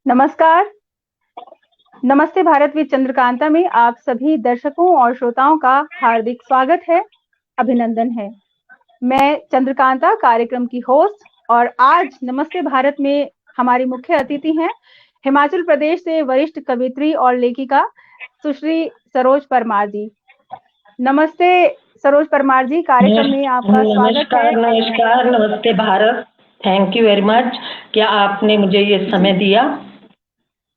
नमस्कार। नमस्ते भारत विद चंद्रकांता में आप सभी दर्शकों और श्रोताओं का हार्दिक स्वागत है, अभिनंदन है। मैं चंद्रकांता कार्यक्रम की होस्ट और आज नमस्ते भारत में हमारी मुख्य अतिथि हैं हिमाचल प्रदेश से वरिष्ठ कवियत्री और लेखिका सुश्री सरोज परमार जी। नमस्ते सरोज परमार जी, कार्यक्रम में आपका स्वागत है। नमस्कार, नमस्ते Bharat. Thank you very much कि आपने मुझे ये समय दिया।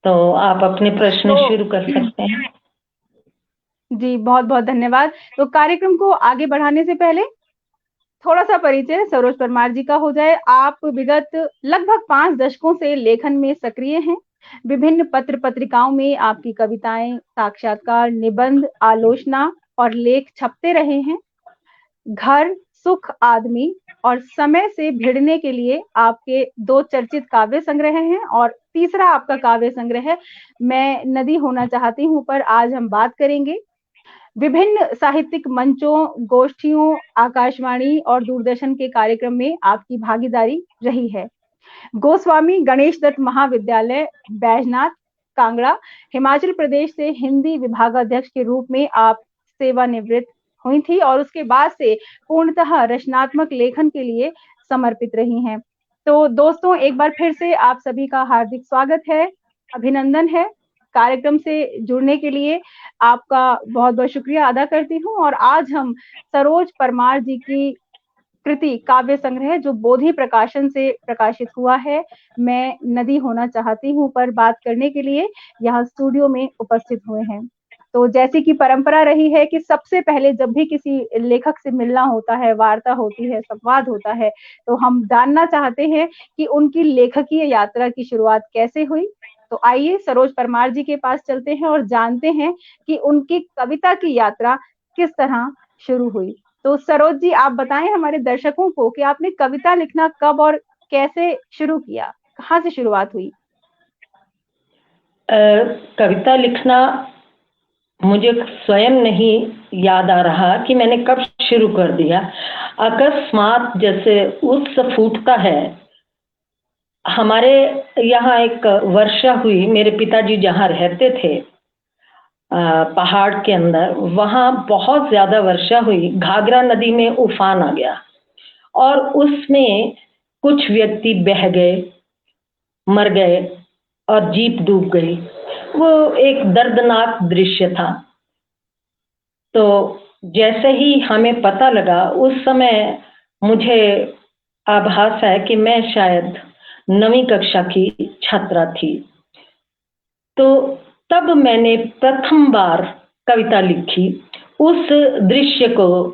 तो आप अपने प्रश्न शुरू कर सकते हैं। जी, बहुत बहुत धन्यवाद। तो कार्यक्रम को आगे बढ़ाने से पहले थोड़ा सा परिचय सरोज परमार जी का हो जाए। आप विगत लगभग 5 दशकों से लेखन में सक्रिय हैं। विभिन्न पत्र पत्रिकाओं में आपकी कविताएं, साक्षात्कार, निबंध, आलोचना और लेख छपते रहे हैं। घर, सुख, आदमी और समय से भिड़ने के लिए आपके 2 चर्चित काव्य संग्रह हैं और तीसरा आपका काव्य संग्रह है मैं नदी होना चाहती हूँ पर आज हम बात करेंगे। विभिन्न साहित्यिक मंचों, गोष्ठियों, आकाशवाणी और दूरदर्शन के कार्यक्रम में आपकी भागीदारी रही है। गोस्वामी गणेश दत्त महाविद्यालय, बैजनाथ, कांगड़ा, हिमाचल प्रदेश से हिंदी विभागाध्यक्ष के रूप में आप सेवानिवृत्त हुई थी और उसके बाद से पूर्णतः रचनात्मक लेखन के लिए समर्पित रही हैं। तो दोस्तों, एक बार फिर से आप सभी का हार्दिक स्वागत है, अभिनंदन है। कार्यक्रम से जुड़ने के लिए आपका बहुत बहुत शुक्रिया अदा करती हूँ और आज हम सरोज परमार जी की कृति काव्य संग्रह जो बोधि प्रकाशन से प्रकाशित हुआ है मैं नदी होना चाहती हूँ पर बात करने के लिए यहाँ स्टूडियो में उपस्थित हुए हैं। तो जैसी कि परंपरा रही है कि सबसे पहले जब भी किसी लेखक से मिलना होता है, वार्ता होती है, संवाद होता है, तो हम जानना चाहते हैं कि उनकी लेखकीय यात्रा की शुरुआत कैसे हुई। तो आइए सरोज परमार जी के पास चलते हैं और जानते हैं कि उनकी कविता की यात्रा किस तरह शुरू हुई। तो सरोज जी, आप बताएं हमारे दर्शकों को कि आपने कविता लिखना कब और कैसे शुरू किया, कहाँ से शुरुआत हुई? कविता लिखना मुझे स्वयं नहीं याद आ रहा कि मैंने कब शुरू कर दिया। अकस्मात जैसे उस फूटता है। हमारे यहाँ एक वर्षा हुई, मेरे पिताजी जहाँ रहते थे पहाड़ के अंदर, वहाँ बहुत ज्यादा वर्षा हुई। घाघरा नदी में उफान आ गया और उसमें कुछ व्यक्ति बह गए, मर गए और जीप डूब गई। वो एक दर्दनाक दृश्य था। तो जैसे ही हमें पता लगा, उस समय मुझे आभास है कि मैं शायद 9वीं कक्षा की छात्रा थी। तो तब मैंने प्रथम बार कविता लिखी, उस दृश्य को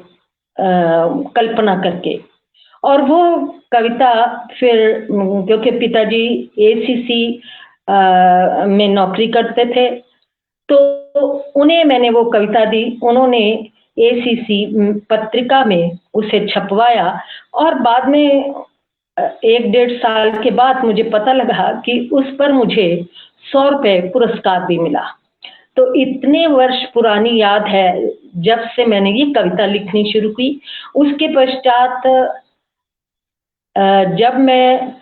कल्पना करके। और वो कविता फिर, क्योंकि पिताजी एसीसी में नौकरी करते थे, तो उन्हें मैंने वो कविता दी। उन्होंने एसीसी पत्रिका में उसे छपवाया और बाद में 1-1.5 साल के बाद मुझे पता लगा कि उस पर मुझे 100 रुपए पुरस्कार भी मिला। तो इतने वर्ष पुरानी याद है जब से मैंने ये कविता लिखनी शुरू की। उसके पश्चात जब मैं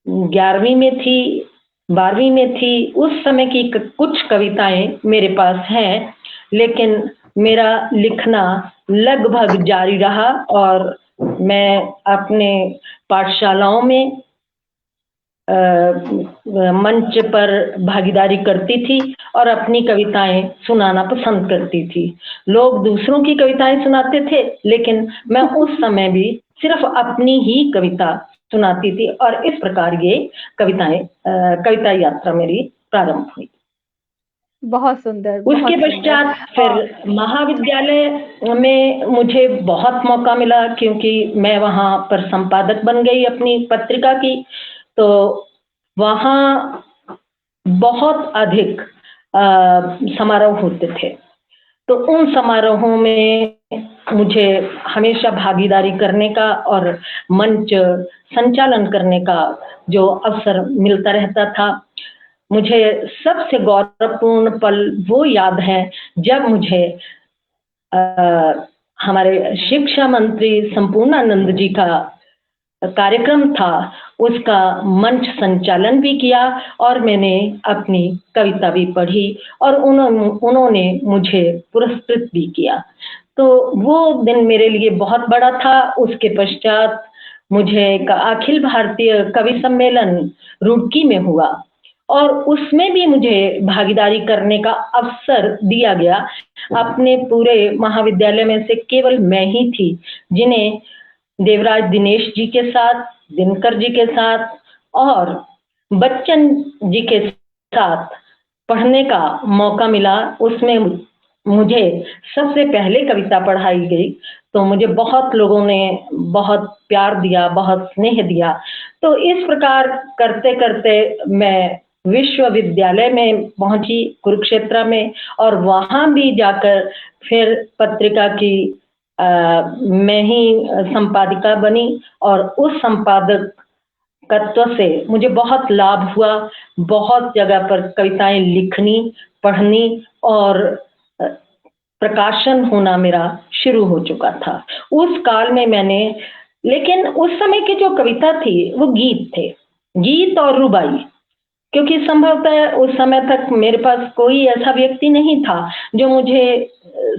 11वीं में थी, 12वीं में थी, उस समय की कुछ कविताएं मेरे पास हैं, लेकिन मेरा लिखना लगभग जारी रहा और मैं अपने पाठशालाओं में मंच पर भागीदारी करती थी और अपनी कविताएं सुनाना पसंद करती थी। लोग दूसरों की कविताएं सुनाते थे, लेकिन मैं उस समय भी सिर्फ अपनी ही कविता सुनाती थी और इस प्रकार ये कविता यात्रा मेरी प्रारंभ हुई। बहुत सुंदर। उसके पश्चात फिर महाविद्यालय में मुझे बहुत मौका मिला, क्योंकि मैं वहां पर संपादक बन गई अपनी पत्रिका की। तो वहाँ बहुत अधिक समारोह होते थे। तो उन समारोहों में मुझे हमेशा भागीदारी करने का और मंच संचालन करने का जो अवसर मिलता रहता था। मुझे सबसे गौरवपूर्ण पल वो याद है जब मुझे हमारे शिक्षा मंत्री संपूर्णानंद जी का कार्यक्रम था उसका मंच संचालन भी किया और मैंने अपनी कविता भी पढ़ी और उन्होंने मुझे पुरस्कृत भी किया। तो वो दिन मेरे लिए बहुत बड़ा था। उसके पश्चात मुझे एक अखिल भारतीय कवि सम्मेलन रुड़की में हुआ और उसमें भी मुझे भागीदारी करने का अवसर दिया गया। अपने पूरे महाविद्यालय में से केवल मैं ही थी जिन्हें देवराज दिनेश जी के साथ, दिनकर जी के साथ और बच्चन जी के साथ पढ़ने का मौका मिला। उसमें मुझे सबसे पहले कविता पढ़ाई गई, तो मुझे बहुत लोगों ने बहुत प्यार दिया, बहुत स्नेह दिया। तो इस प्रकार करते करते मैं विश्वविद्यालय में पहुंची कुरुक्षेत्र में और वहां भी जाकर फिर पत्रिका की मैं ही संपादिका बनी और उस संपादकत्व से मुझे बहुत लाभ हुआ। बहुत जगह पर कविताएं लिखनी, पढ़नी और प्रकाशन होना मेरा शुरू हो चुका था। उस काल में मैंने, लेकिन उस समय की जो कविता थी वो गीत थे, गीत और रुबाई, क्योंकि संभवतः उस समय तक मेरे पास कोई ऐसा व्यक्ति नहीं था जो मुझे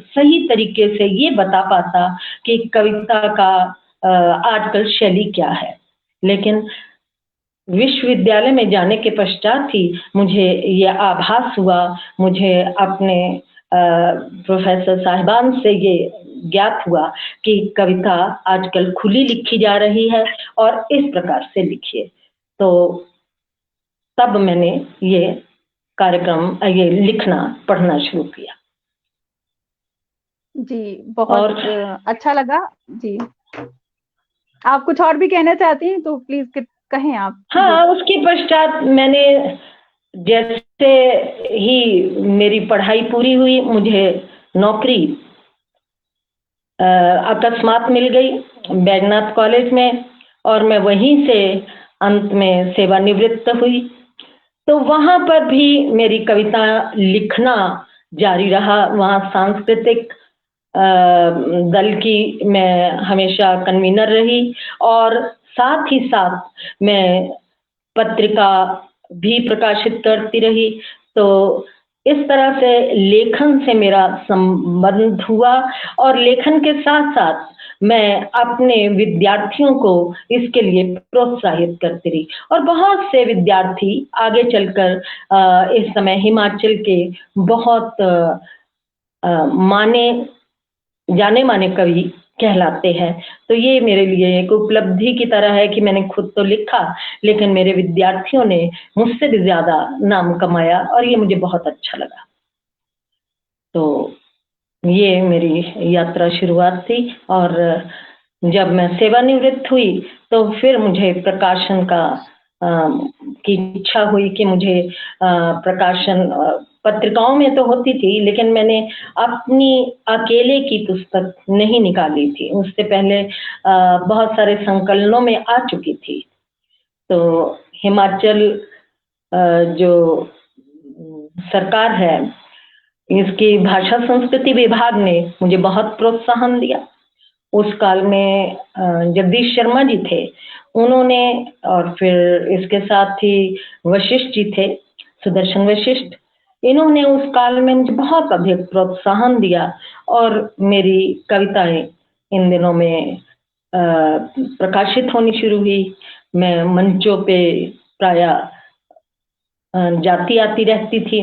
सही तरीके से ये बता पाता कि कविता का आजकल शैली क्या है। लेकिन विश्वविद्यालय में जाने के पश्चात ही मुझे ये आभास हुआ, मुझे अपने प्रोफेसर साहिबान से ये ज्ञात हुआ कि कविता आजकल खुली लिखी जा रही है और इस प्रकार से लिखिए। तो तब मैंने ये कार्यक्रम, ये लिखना पढ़ना शुरू किया। जी, बहुत अच्छा लगा जी। आप कुछ और भी कहना चाहती हैं तो प्लीज कहें आप। हाँ, उसके पश्चात मैंने, जैसे ही मेरी पढ़ाई पूरी हुई, मुझे नौकरी अकस्मात मिल गई बैजनाथ कॉलेज में और मैं वहीं से अंत में सेवानिवृत्त हुई। तो वहां पर भी मेरी कविता लिखना जारी रहा। वहां सांस्कृतिक दल की मैं हमेशा कन्वीनर रही और साथ ही साथ मैं पत्रिका भी प्रकाशित करती रही। तो इस तरह से लेखन से मेरा संबंध हुआ और लेखन के साथ साथ मैं अपने विद्यार्थियों को इसके लिए प्रोत्साहित करती रही और बहुत से विद्यार्थी आगे चलकर इस समय हिमाचल के बहुत माने जाने माने कवि कहलाते हैं। तो ये मेरे लिए एक उपलब्धि की तरह है कि मैंने खुद तो लिखा, लेकिन मेरे विद्यार्थियों ने मुझसे भी ज्यादा नाम कमाया और ये मुझे बहुत अच्छा लगा। तो ये मेरी यात्रा शुरुआत थी और जब मैं सेवानिवृत्त हुई तो फिर मुझे प्रकाशन की इच्छा हुई कि मुझे प्रकाशन पत्रिकाओं में तो होती थी, लेकिन मैंने अपनी अकेले की पुस्तक नहीं निकाली थी। उससे पहले बहुत सारे संकलनों में आ चुकी थी। तो हिमाचल जो सरकार है, इसकी भाषा संस्कृति विभाग ने मुझे बहुत प्रोत्साहन दिया। उस काल में जगदीश शर्मा जी थे, उन्होंने, और फिर इसके साथ ही वशिष्ठ जी थे, सुदर्शन वशिष्ठ, इन्होंने उस काल में मुझे बहुत अधिक प्रोत्साहन दिया और मेरी कविताएं इन दिनों में प्रकाशित होनी शुरू हुई। मैं मंचों पे प्राय जाती आती रहती थी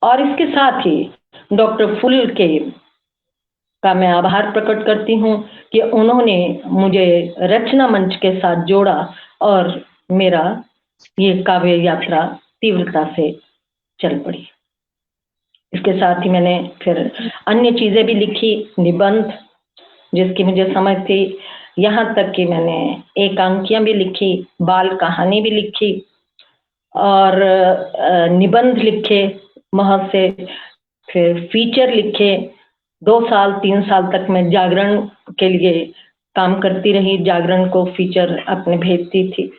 और इसके साथ ही डॉक्टर फुल के का मैं आभार प्रकट करती हूँ कि उन्होंने मुझे रचना मंच के साथ जोड़ा और मेरा ये काव्य यात्रा तीव्रता से चल पड़ी। इसके साथ ही मैंने फिर अन्य चीजें भी लिखी, निबंध जिसकी मुझे समझ थी, यहाँ तक कि मैंने एकांकियां भी लिखी, बाल कहानी भी लिखी और निबंध लिखे बहुत से, फिर फीचर लिखे। 2 साल 3 साल तक मैं जागरण के लिए काम करती रही, जागरण को फीचर अपने भेजती थी।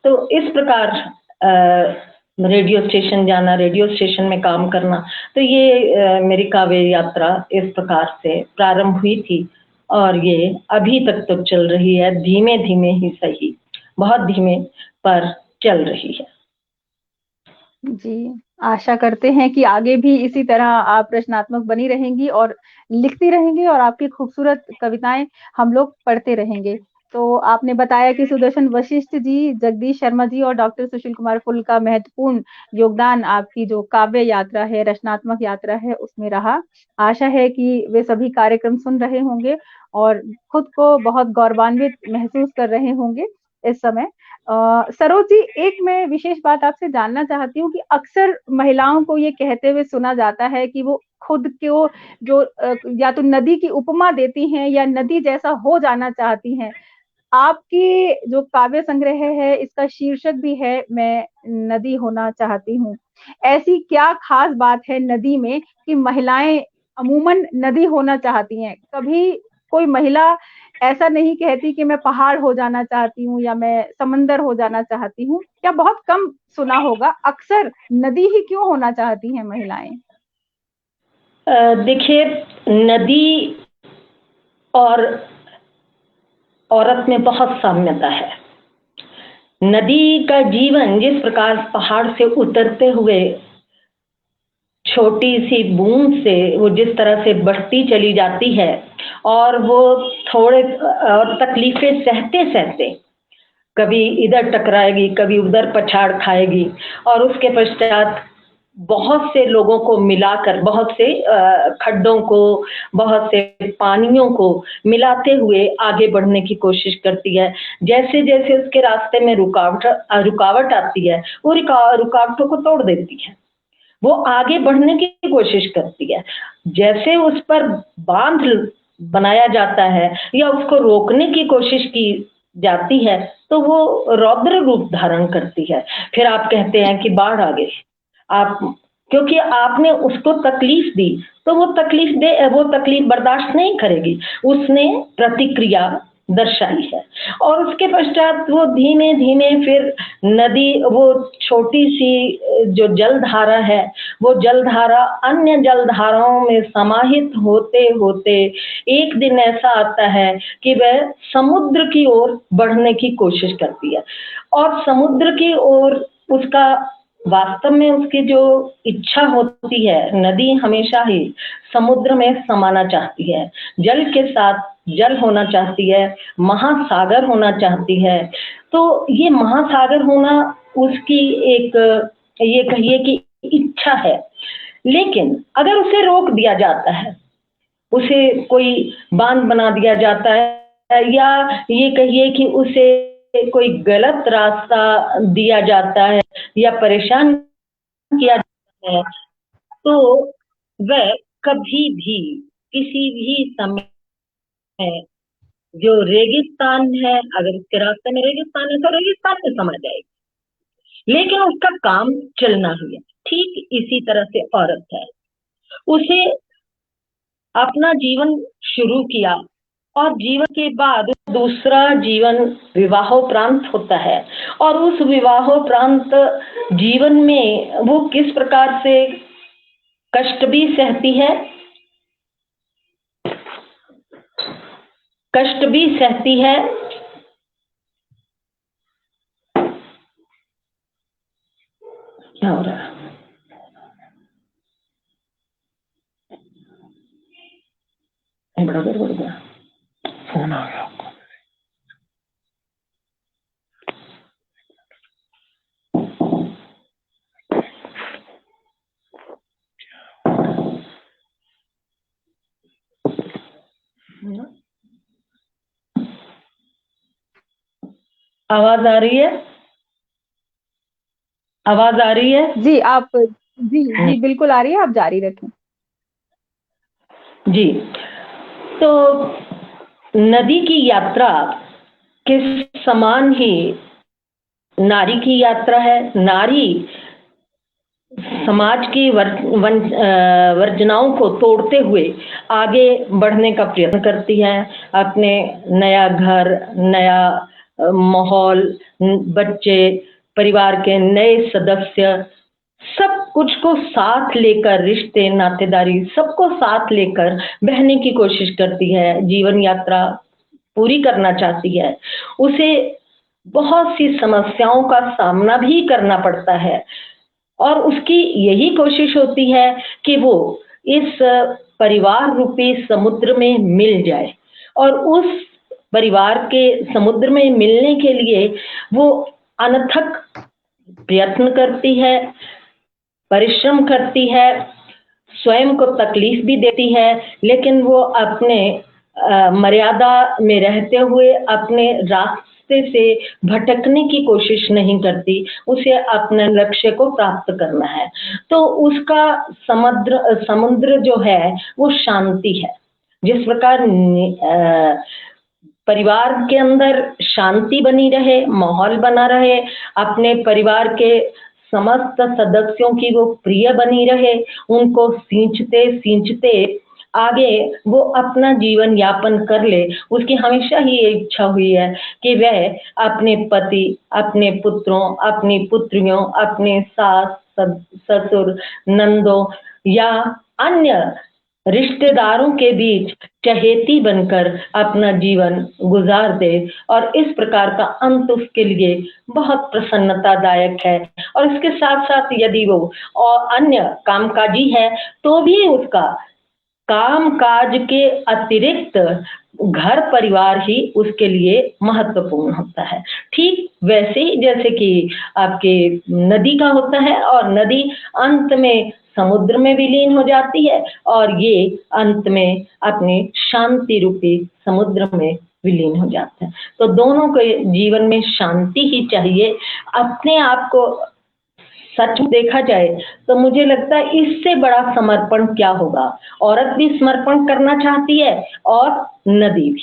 तो इस प्रकार रेडियो स्टेशन जाना, रेडियो स्टेशन में काम करना, तो ये मेरी काव्य यात्रा इस प्रकार से प्रारंभ हुई थी और ये अभी तक तो चल रही है, धीमे धीमे ही सही। बहुत धीमे पर चल रही है। जी, आशा करते हैं कि आगे भी इसी तरह आप रचनात्मक बनी रहेंगी और लिखती रहेंगी और आपकी खूबसूरत कविताएँ हम लोग पढ़ते रहेंगे। तो आपने बताया कि सुदर्शन वशिष्ठ जी, जगदीश शर्मा जी और डॉक्टर सुशील कुमार फुल का महत्वपूर्ण योगदान आपकी जो काव्य यात्रा है, रचनात्मक यात्रा है, उसमें रहा। आशा है कि वे सभी कार्यक्रम सुन रहे होंगे और खुद को बहुत गौरवान्वित महसूस कर रहे होंगे इस समय। सरोज जी, एक मैं विशेष बात आपसे जानना चाहती हूँ कि अक्सर महिलाओं को ये कहते हुए सुना जाता है कि वो खुद को जो या तो नदी की उपमा देती हैं या नदी जैसा हो जाना चाहती हैं। आपकी जो काव्य संग्रह है, इसका शीर्षक भी है मैं नदी होना चाहती हूँ। ऐसी क्या खास बात है नदी में कि महिलाएँ अमूमन नदी होना चाहती हैं? कभी कोई महिला ऐसा नहीं कहती कि मैं पहाड़ हो जाना चाहती हूँ या मैं समंदर हो जाना चाहती हूँ, या बहुत कम सुना होगा, अक्सर नदी ही क्यों होना चाहती हैं महिलाएँ? देखिए, नदी और औरत में बहुत साम्यता है। नदी का जीवन जिस प्रकार पहाड़ से उतरते हुए छोटी सी बूंद से वो जिस तरह से बढ़ती चली जाती है और वो थोड़े और तकलीफें सहते सहते कभी इधर टकराएगी, कभी उधर पछाड़ खाएगी और उसके पश्चात बहुत से लोगों को मिलाकर, बहुत से खड्डों को, बहुत से पानियों को मिलाते हुए आगे बढ़ने की कोशिश करती है। जैसे जैसे उसके रास्ते में रुकावट आती है, वो रुकावटों को तोड़ देती है, वो आगे बढ़ने की कोशिश करती है। जैसे उस पर बांध बनाया जाता है या उसको रोकने की कोशिश की जाती है तो वो रौद्र रूप धारण करती है। फिर आप कहते हैं कि बाढ़ आ गई, आप क्योंकि आपने उसको तकलीफ दी तो वो तकलीफ बर्दाश्त नहीं करेगी, उसने प्रतिक्रिया दर्शाई है। और उसके पश्चात वो धीमे धीमे फिर नदी, वो छोटी सी जो जलधारा है, वो जलधारा अन्य जलधाराओं में समाहित होते होते एक दिन ऐसा आता है कि वह समुद्र की ओर बढ़ने की कोशिश करती है। और समुद्र की ओर उसका वास्तव में उसकी जो इच्छा होती है, नदी हमेशा ही समुद्र में समाना चाहती है, जल के साथ जल होना चाहती है, महासागर होना चाहती है। तो ये महासागर होना उसकी एक, ये कहिए कि इच्छा है। लेकिन अगर उसे रोक दिया जाता है, उसे कोई बांध बना दिया जाता है या ये कहिए कि उसे कोई गलत रास्ता दिया जाता है या परेशान किया जाता है, तो वह कभी भी किसी भी समय, जो रेगिस्तान है, अगर उसके रास्ते में रेगिस्तान है तो रेगिस्तान में समा जाएगी, लेकिन उसका काम चलना ही है। ठीक इसी तरह से औरत है, उसे अपना जीवन शुरू किया और जीवन के बाद दूसरा जीवन विवाहोपरांत होता है और उस विवाहोपरांत जीवन में वो किस प्रकार से कष्ट भी सहती है, कष्ट भी सहती है। क्या हो रहा है? बड़ा गड़बड़ हो गया, फोन आ गया आपको। आवाज आ रही है? आवाज आ रही है? जी, आप जी, बिल्कुल आ रही है, आप जारी रखें। जी, तो नदी की यात्रा के समान ही नारी की यात्रा है। नारी समाज की वर्जनाओं को तोड़ते हुए आगे बढ़ने का प्रयत्न करती है। अपने नया घर, नया माहौल, बच्चे, परिवार के नए सदस्य, सब कुछ को साथ लेकर, रिश्ते नातेदारी सबको साथ लेकर बहने की कोशिश करती है, जीवन यात्रा पूरी करना चाहती है। उसे बहुत सी समस्याओं का सामना भी करना पड़ता है, और उसकी यही कोशिश होती है कि वो इस परिवार रूपी समुद्र में मिल जाए, और उस परिवार के समुद्र में मिलने के लिए वो अनथक प्रयत्न करती है, परिश्रम करती है, स्वयं को तकलीफ भी देती है, लेकिन वो अपने मर्यादा में रहते हुए अपने रास्ते से भटकने की कोशिश नहीं करती। उसे अपने लक्ष्य को प्राप्त करना है, तो उसका समुद्र जो है वो शांति है। जिस प्रकार परिवार के अंदर शांति बनी रहे, माहौल बना रहे, अपने परिवार के समस्त सदस्यों की वो प्रिय बनी रहे, उनको सींचते सींचते आगे वो अपना जीवन यापन कर ले, उसकी हमेशा ही ये इच्छा हुई है कि वह अपने पति, अपने पुत्रों, अपनी पुत्रियों, अपने सास ससुर, नंदों या अन्य रिश्तेदारों के बीच चहेती बनकर अपना जीवन गुजार दे, और इस प्रकार का अंत उसके लिए बहुत प्रसन्नतादायक है। और इसके साथ साथ यदि वो और अन्य कामकाजी है तो भी उसका काम काज के अतिरिक्त घर परिवार ही उसके लिए महत्वपूर्ण होता है। ठीक वैसे ही जैसे कि आपके नदी का होता है, और नदी अंत में समुद्र में विलीन हो जाती है, और ये अंत में अपने शांति रूपी समुद्र में विलीन हो जाता है। तो दोनों के जीवन में शांति ही चाहिए। अपने आप को सच में देखा जाए तो मुझे लगता है इससे बड़ा समर्पण क्या होगा। औरत भी समर्पण करना चाहती है और नदी भी,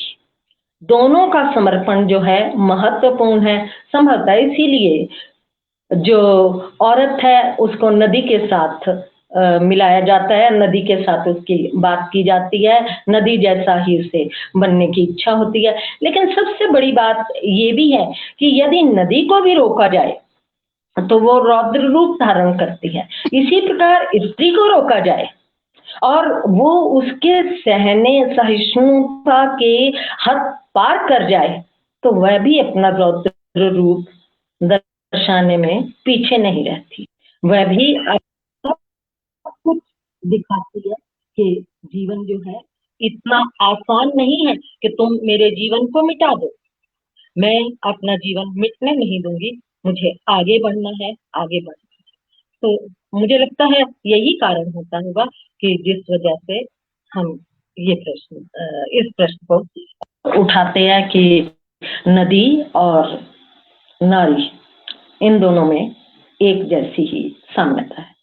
दोनों का समर्पण जो है महत्वपूर्ण है। संभवतः इसीलिए जो औरत है उसको नदी के साथ मिलाया जाता है, नदी के साथ उसकी बात की जाती है, नदी जैसा ही उसे बनने की इच्छा होती है। लेकिन सबसे बड़ी बात ये भी है कि यदि नदी को भी रोका जाए तो वो रौद्र रूप धारण करती है। इसी प्रकार स्त्री को रोका जाए और वो उसके सहने सहिष्णुता के हद पार कर जाए तो वह भी अपना रौद्र रूप दर्शाने में पीछे नहीं रहती। वह भी सब कुछ दिखाती है कि जीवन जो है इतना आसान नहीं है कि तुम मेरे जीवन को मिटा दो। मैं अपना जीवन मिटने नहीं दूंगी, मुझे आगे बढ़ना है, आगे बढ़ना है। तो मुझे लगता है यही कारण होता होगा कि जिस वजह से हम ये प्रश्न इस प्रश्न को उठाते हैं कि नदी और नारी, इन दोनों में एक जैसी ही साम्यता है।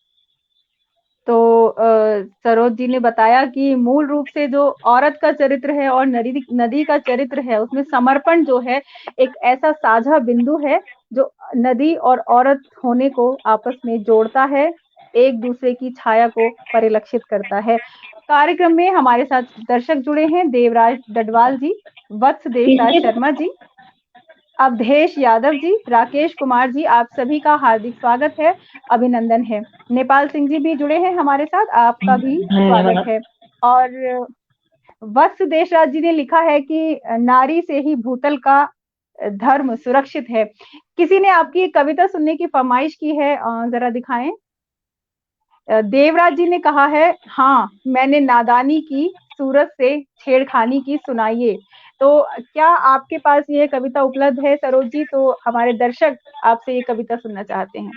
तो सरोज जी ने बताया कि मूल रूप से जो औरत का चरित्र है और नदी नदी का चरित्र है, उसमें समर्पण जो है एक ऐसा साझा बिंदु है जो नदी और औरत होने को आपस में जोड़ता है, एक दूसरे की छाया को परिलक्षित करता है। कार्यक्रम में हमारे साथ दर्शक जुड़े हैं, देवराज डडवाल जी, वत्स देशराज शर्मा जी, अवधेश यादव जी, राकेश कुमार जी, आप सभी का हार्दिक स्वागत है, अभिनंदन है। नेपाल सिंह जी भी जुड़े हैं हमारे साथ, आपका भी स्वागत है। और वत्स देशराज जी ने लिखा है कि नारी से ही भूतल का धर्म सुरक्षित है। किसी ने आपकी एक कविता सुनने की फरमाइश की है, जरा दिखाएं। देवराज जी ने कहा है, हाँ मैंने नादानी की, सूरत से छेड़खानी की, सुनाइए। तो क्या आपके पास ये कविता उपलब्ध है सरोज जी? तो हमारे दर्शक आपसे ये कविता सुनना चाहते हैं।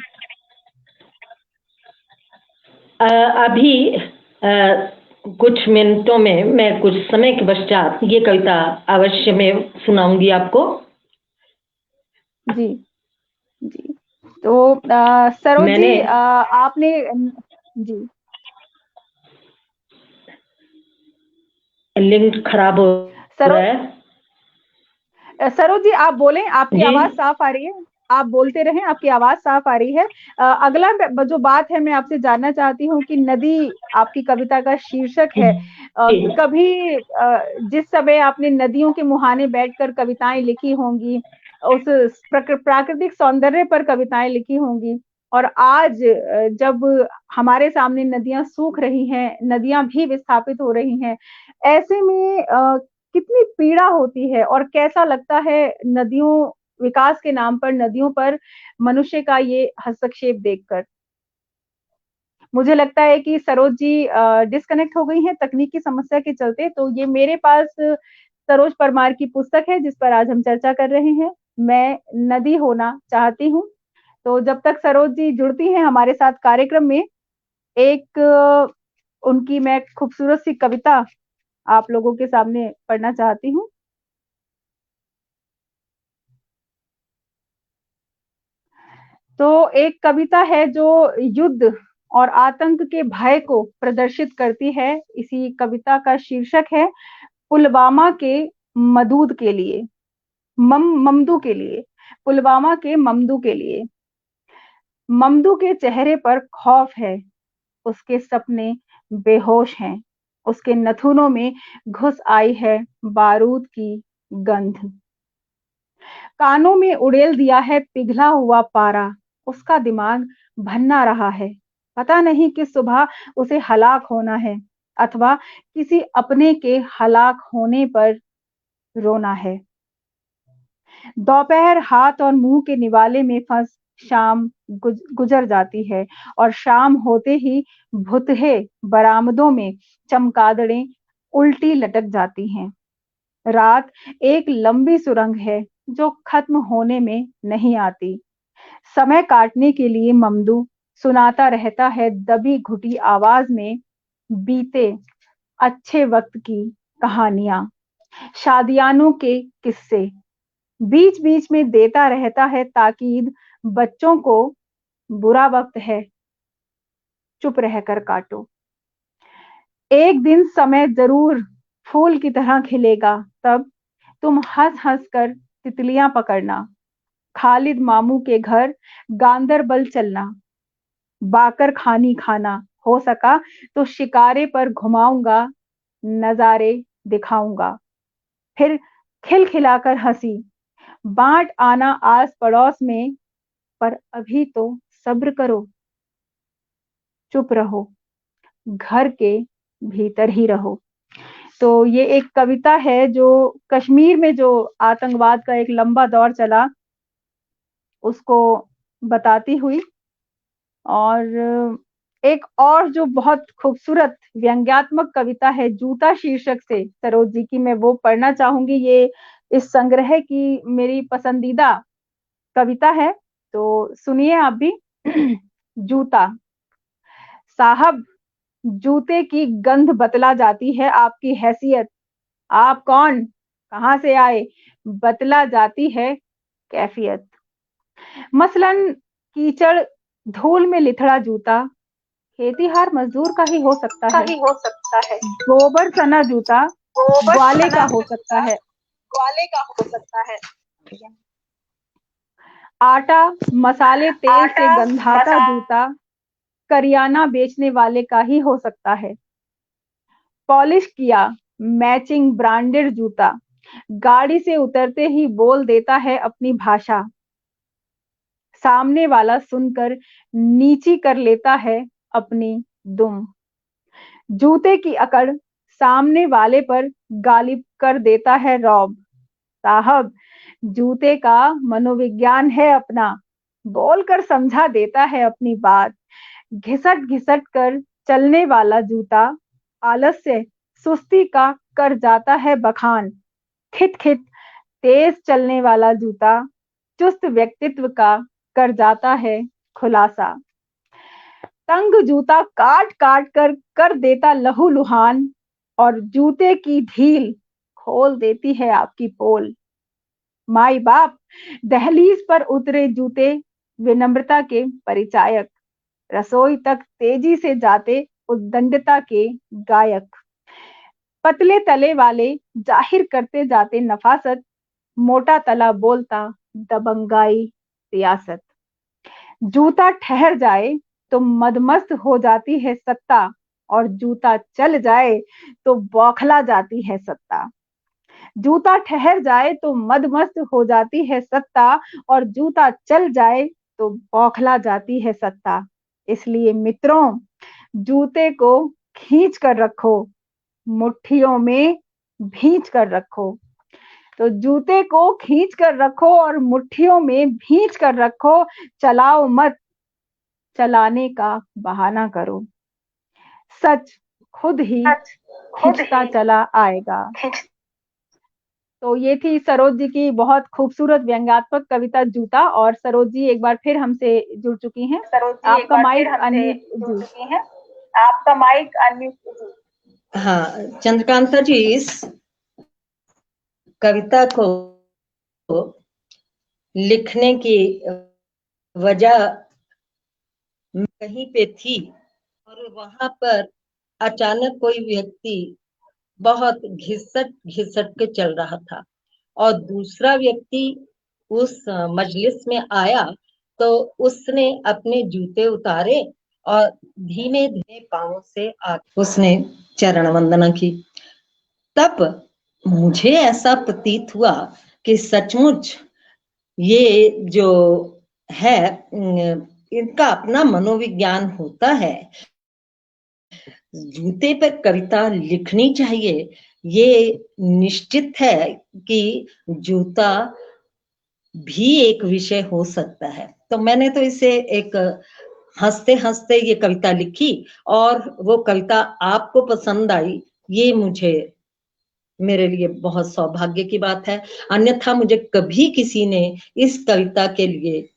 अभी कुछ मिनटों में, मैं कुछ समय के पश्चात ये कविता अवश्य में सुनाऊंगी आपको। जी जी। तो सरोज जी, आपने जी, लिंक खराब हो रहा है। सरोज जी आप बोलें, आपकी आवाज साफ आ रही है, आप बोलते रहें, आपकी आवाज साफ आ रही है। अगला जो बात है मैं आपसे जानना चाहती हूँ कि नदी आपकी कविता का शीर्षक है। कभी जिस समय आपने नदियों के मुहाने बैठकर कविताएं लिखी होंगी, उस प्राकृतिक सौंदर्य पर कविताएं लिखी होंगी, और आज जब हमारे सामने नदियां सूख रही हैं, नदियां भी विस्थापित हो रही हैं, ऐसे में कितनी पीड़ा होती है और कैसा लगता है नदियों विकास के नाम पर नदियों पर मनुष्य का ये हस्तक्षेप देखकर। मुझे लगता है कि सरोज जी डिस्कनेक्ट हो गई हैं तकनीकी समस्या के चलते, तो ये मेरे पास सरोज परमार की पुस्तक है जिस पर आज हम चर्चा कर रहे हैं, मैं नदी होना चाहती हूँ। तो जब तक सरोज जी जुड़ती हैं हमारे साथ कार्यक्रम में, एक उनकी मैं खूबसूरत सी कविता आप लोगों के सामने पढ़ना चाहती हूँ। तो एक कविता है जो युद्ध और आतंक के भय को प्रदर्शित करती है। इसी कविता का शीर्षक है पुलवामा के मदूद के लिए, ममदू के लिए, पुलवामा के ममदू के लिए। ममदू के चेहरे पर खौफ है, उसके सपने बेहोश हैं, उसके नथुनों में घुस आई है बारूद की गंध। कानों में उड़ेल दिया है पिघला हुआ पारा, उसका दिमाग भन्ना रहा है। पता नहीं किस सुबह उसे हलाक होना है अथवा किसी अपने के हलाक होने पर रोना है। दोपहर हाथ और मुंह के निवाले में फंस शाम गुजर जाती है और शाम होते ही भुतहे बरामदों में चमगादड़ें उल्टी लटक जाती हैं। रात एक लंबी सुरंग है जो खत्म होने में नहीं आती। समय काटने के लिए ममदू सुनाता रहता है दबी घुटी आवाज में बीते अच्छे वक्त की कहानियां, शादियानों के किस्से। बीच बीच में देता रहता है ताकीद बच्चों को, बुरा वक्त है, चुप रहकर काटो। एक दिन समय जरूर फूल की तरह खिलेगा, तब तुम हंस हंस कर तितलियां पकड़ना, खालिद मामू के घर गांदरबल चलना, बाकर खानी खाना, हो सका तो शिकारे पर घुमाऊंगा, नजारे दिखाऊंगा। फिर खिलखिलाकर हंसी, बांट आना आस पड़ोस में, पर अभी तो सब्र करो, चुप रहो, घर के भीतर ही रहो। तो ये एक कविता है जो कश्मीर में जो आतंकवाद का एक लंबा दौर चला उसको बताती हुई, और एक और जो बहुत खूबसूरत व्यंग्यात्मक कविता है जूता शीर्षक से सरोज जी की, मैं वो पढ़ना चाहूंगी। ये इस संग्रह की मेरी पसंदीदा कविता है, तो सुनिए आप भी। जूता। साहब, जूते की गंध बतला जाती है आपकी हैसियत। आप कौन, कहां से आए, बतला जाती है कैफियत। मसलन कीचड़ धूल में लिथड़ा जूता खेतीहार मजदूर का ही हो सकता का है। ही हो सकता है। गोबर सना जूता गोबर ग्वाले का सना हो सकता जूता है। ग्वाले का हो सकता है। आटा मसाले तेल से आटा गंधाता मसाला जूता करियाना बेचने वाले का ही हो सकता है। पॉलिश किया मैचिंग ब्रांडेड जूता गाड़ी से उतरते ही बोल देता है अपनी भाषा। सामने वाला सुनकर नीची कर लेता है अपनी दुम। जूते की अकड़ सामने वाले पर गालिब कर देता है रौब। साहब, जूते का मनोविज्ञान है अपना, बोलकर समझा देता है अपनी बात। घिसट घिसट कर चलने वाला जूता आलस्य सुस्ती का कर जाता है बखान। खिट खिट तेज चलने वाला जूता चुस्त व्यक्तित्व का कर जाता है खुलासा। तंग जूता काट काट कर देता लहूलुहान, और जूते की ढील खोल देती है आपकी पोल। माई बाप, दहलीज पर उतरे जूते विनम्रता के परिचायक, रसोई तक तेजी से जाते उद्दंडता के गायक। पतले तले वाले जाहिर करते जाते नफासत, मोटा तला बोलता दबंगाई सियासत। जूता ठहर जाए तो मदमस्त हो जाती है सत्ता, और जूता चल जाए तो बौखला जाती है सत्ता। जूता ठहर जाए तो मदमस्त हो जाती है सत्ता, और जूता चल जाए तो बौखला जाती है सत्ता। इसलिए मित्रों, जूते को खींच कर रखो, मुट्ठियों में भींच कर रखो। तो जूते को खींच कर रखो और मुट्ठियों में भींच कर रखो, चलाओ मत, चलाने का बहाना करो। सच खुद ही खिंचता चला आएगा। तो ये थी सरोज जी की बहुत खूबसूरत व्यंग्यात्मक कविता जूता। और सरोज जी एक बार फिर हमसे जुड़ चुकी हैं। आपका माइक अनम्यूट जी। आपका माइक अनम्यूट। हाँ, चंद्रकांता जी, इस कविता को लिखने की वजह कहीं पे थी और वहां पर अचानक कोई व्यक्ति बहुत घिसट घिसट के चल रहा था और दूसरा व्यक्ति उस मजलिस में आया तो उसने अपने जूते उतारे और धीमे धीमे पांवों से उसने चरण वंदना की। तब मुझे ऐसा प्रतीत हुआ कि सचमुच ये जो है इनका अपना मनोविज्ञान होता है। जूते पर कविता लिखनी चाहिए, ये निश्चित है कि जूता भी एक विषय हो सकता है। तो मैंने तो इसे एक हंसते हंसते ये कविता लिखी और वो कविता आपको पसंद आई, ये मुझे मेरे लिए बहुत सौभाग्य की बात है। अन्यथा मुझे कभी किसी ने इस कविता के लिए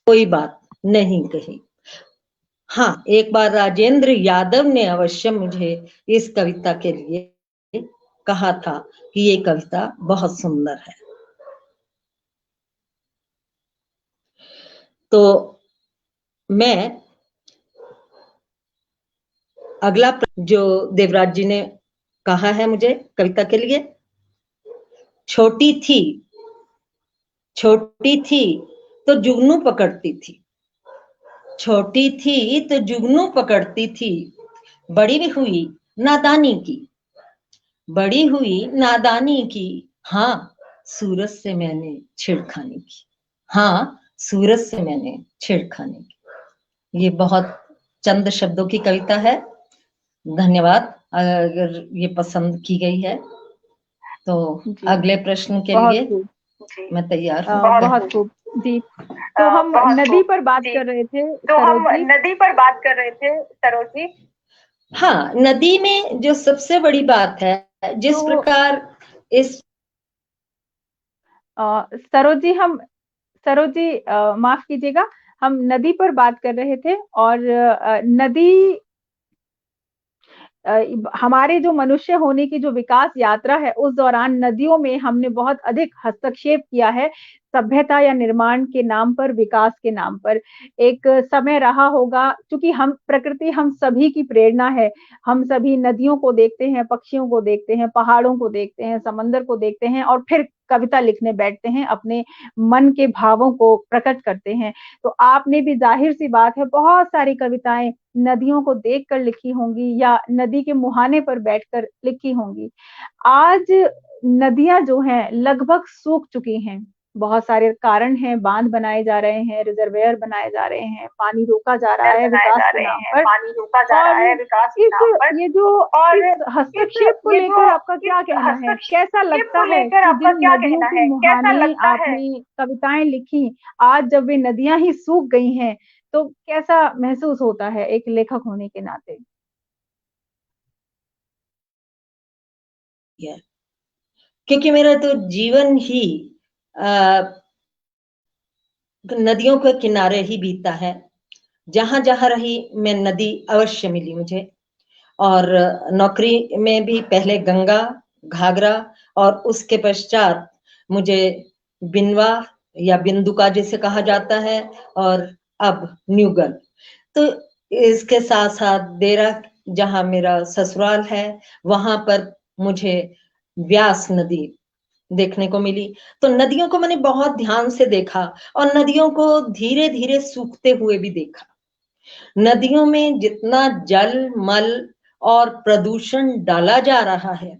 कोई बात नहीं कही। हाँ, एक बार राजेंद्र यादव ने अवश्य मुझे इस कविता के लिए कहा था कि ये कविता बहुत सुंदर है। तो मैं अगला जो देवराज जी ने कहा है मुझे कविता के लिए, छोटी थी तो जुगनू पकड़ती थी, छोटी थी तो जुगनू पकड़ती थी, बड़ी भी हुई नादानी की, बड़ी हुई नादानी की, हाँ सूरज से मैंने छेड़खानी की, हाँ सूरज से मैंने छेड़खानी की। ये बहुत चंद शब्दों की कविता है। धन्यवाद। अगर ये पसंद की गई है तो अगले प्रश्न के लिए मैं तैयार हूँ। बहुत खूब जी। तो हम नदी पर बात कर रहे थे सरोज जी। हाँ, नदी में जो सबसे बड़ी बात है, जिस प्रकार इस सरोज जी माफ कीजिएगा, हम नदी पर बात कर रहे थे और नदी हमारे जो मनुष्य होने की जो विकास यात्रा है उस दौरान नदियों में हमने बहुत अधिक हस्तक्षेप किया है, सभ्यता या निर्माण के नाम पर, विकास के नाम पर। एक समय रहा होगा, क्योंकि हम प्रकृति हम सभी की प्रेरणा है, हम सभी नदियों को देखते हैं, पक्षियों को देखते हैं, पहाड़ों को देखते हैं, समंदर को देखते हैं और फिर कविता लिखने बैठते हैं, अपने मन के भावों को प्रकट करते हैं। तो आपने भी जाहिर सी बात है बहुत सारी कविताएं नदियों को देखकर लिखी होंगी या नदी के मुहाने पर बैठकर लिखी होंगी। आज नदियां जो हैं लगभग सूख चुकी हैं। बहुत सारे कारण हैं, बांध बनाए जा रहे हैं, रिजर्वायर बनाए जा रहे हैं, पानी रोका जा रहा है विकास के नाम पर। और ये जो इस हस्तक्षेप को लेकर आपका क्या कहना है? कैसा लगता है कि जिन नदियों के मुहाने आपने कविताएं लिखी, आज जब वे नदियां ही सूख गई हैं, तो कैसा महसूस होता है एक लेखक होने के नाते? क्योंकि मेरा तो जीवन ही नदियों के किनारे ही बीता है। जहां जहां रही मैं नदी अवश्य मिली मुझे। और नौकरी में भी पहले गंगा, घाघरा और उसके पश्चात मुझे बिनवा या बिंदुका जिसे कहा जाता है और अब न्यूगल। तो इसके साथ साथ देरा जहां मेरा ससुराल है वहां पर मुझे व्यास नदी देखने को मिली। तो नदियों को मैंने बहुत ध्यान से देखा और नदियों को धीरे धीरे सूखते हुए भी देखा। नदियों में जितना जल, मल और प्रदूषण डाला जा रहा है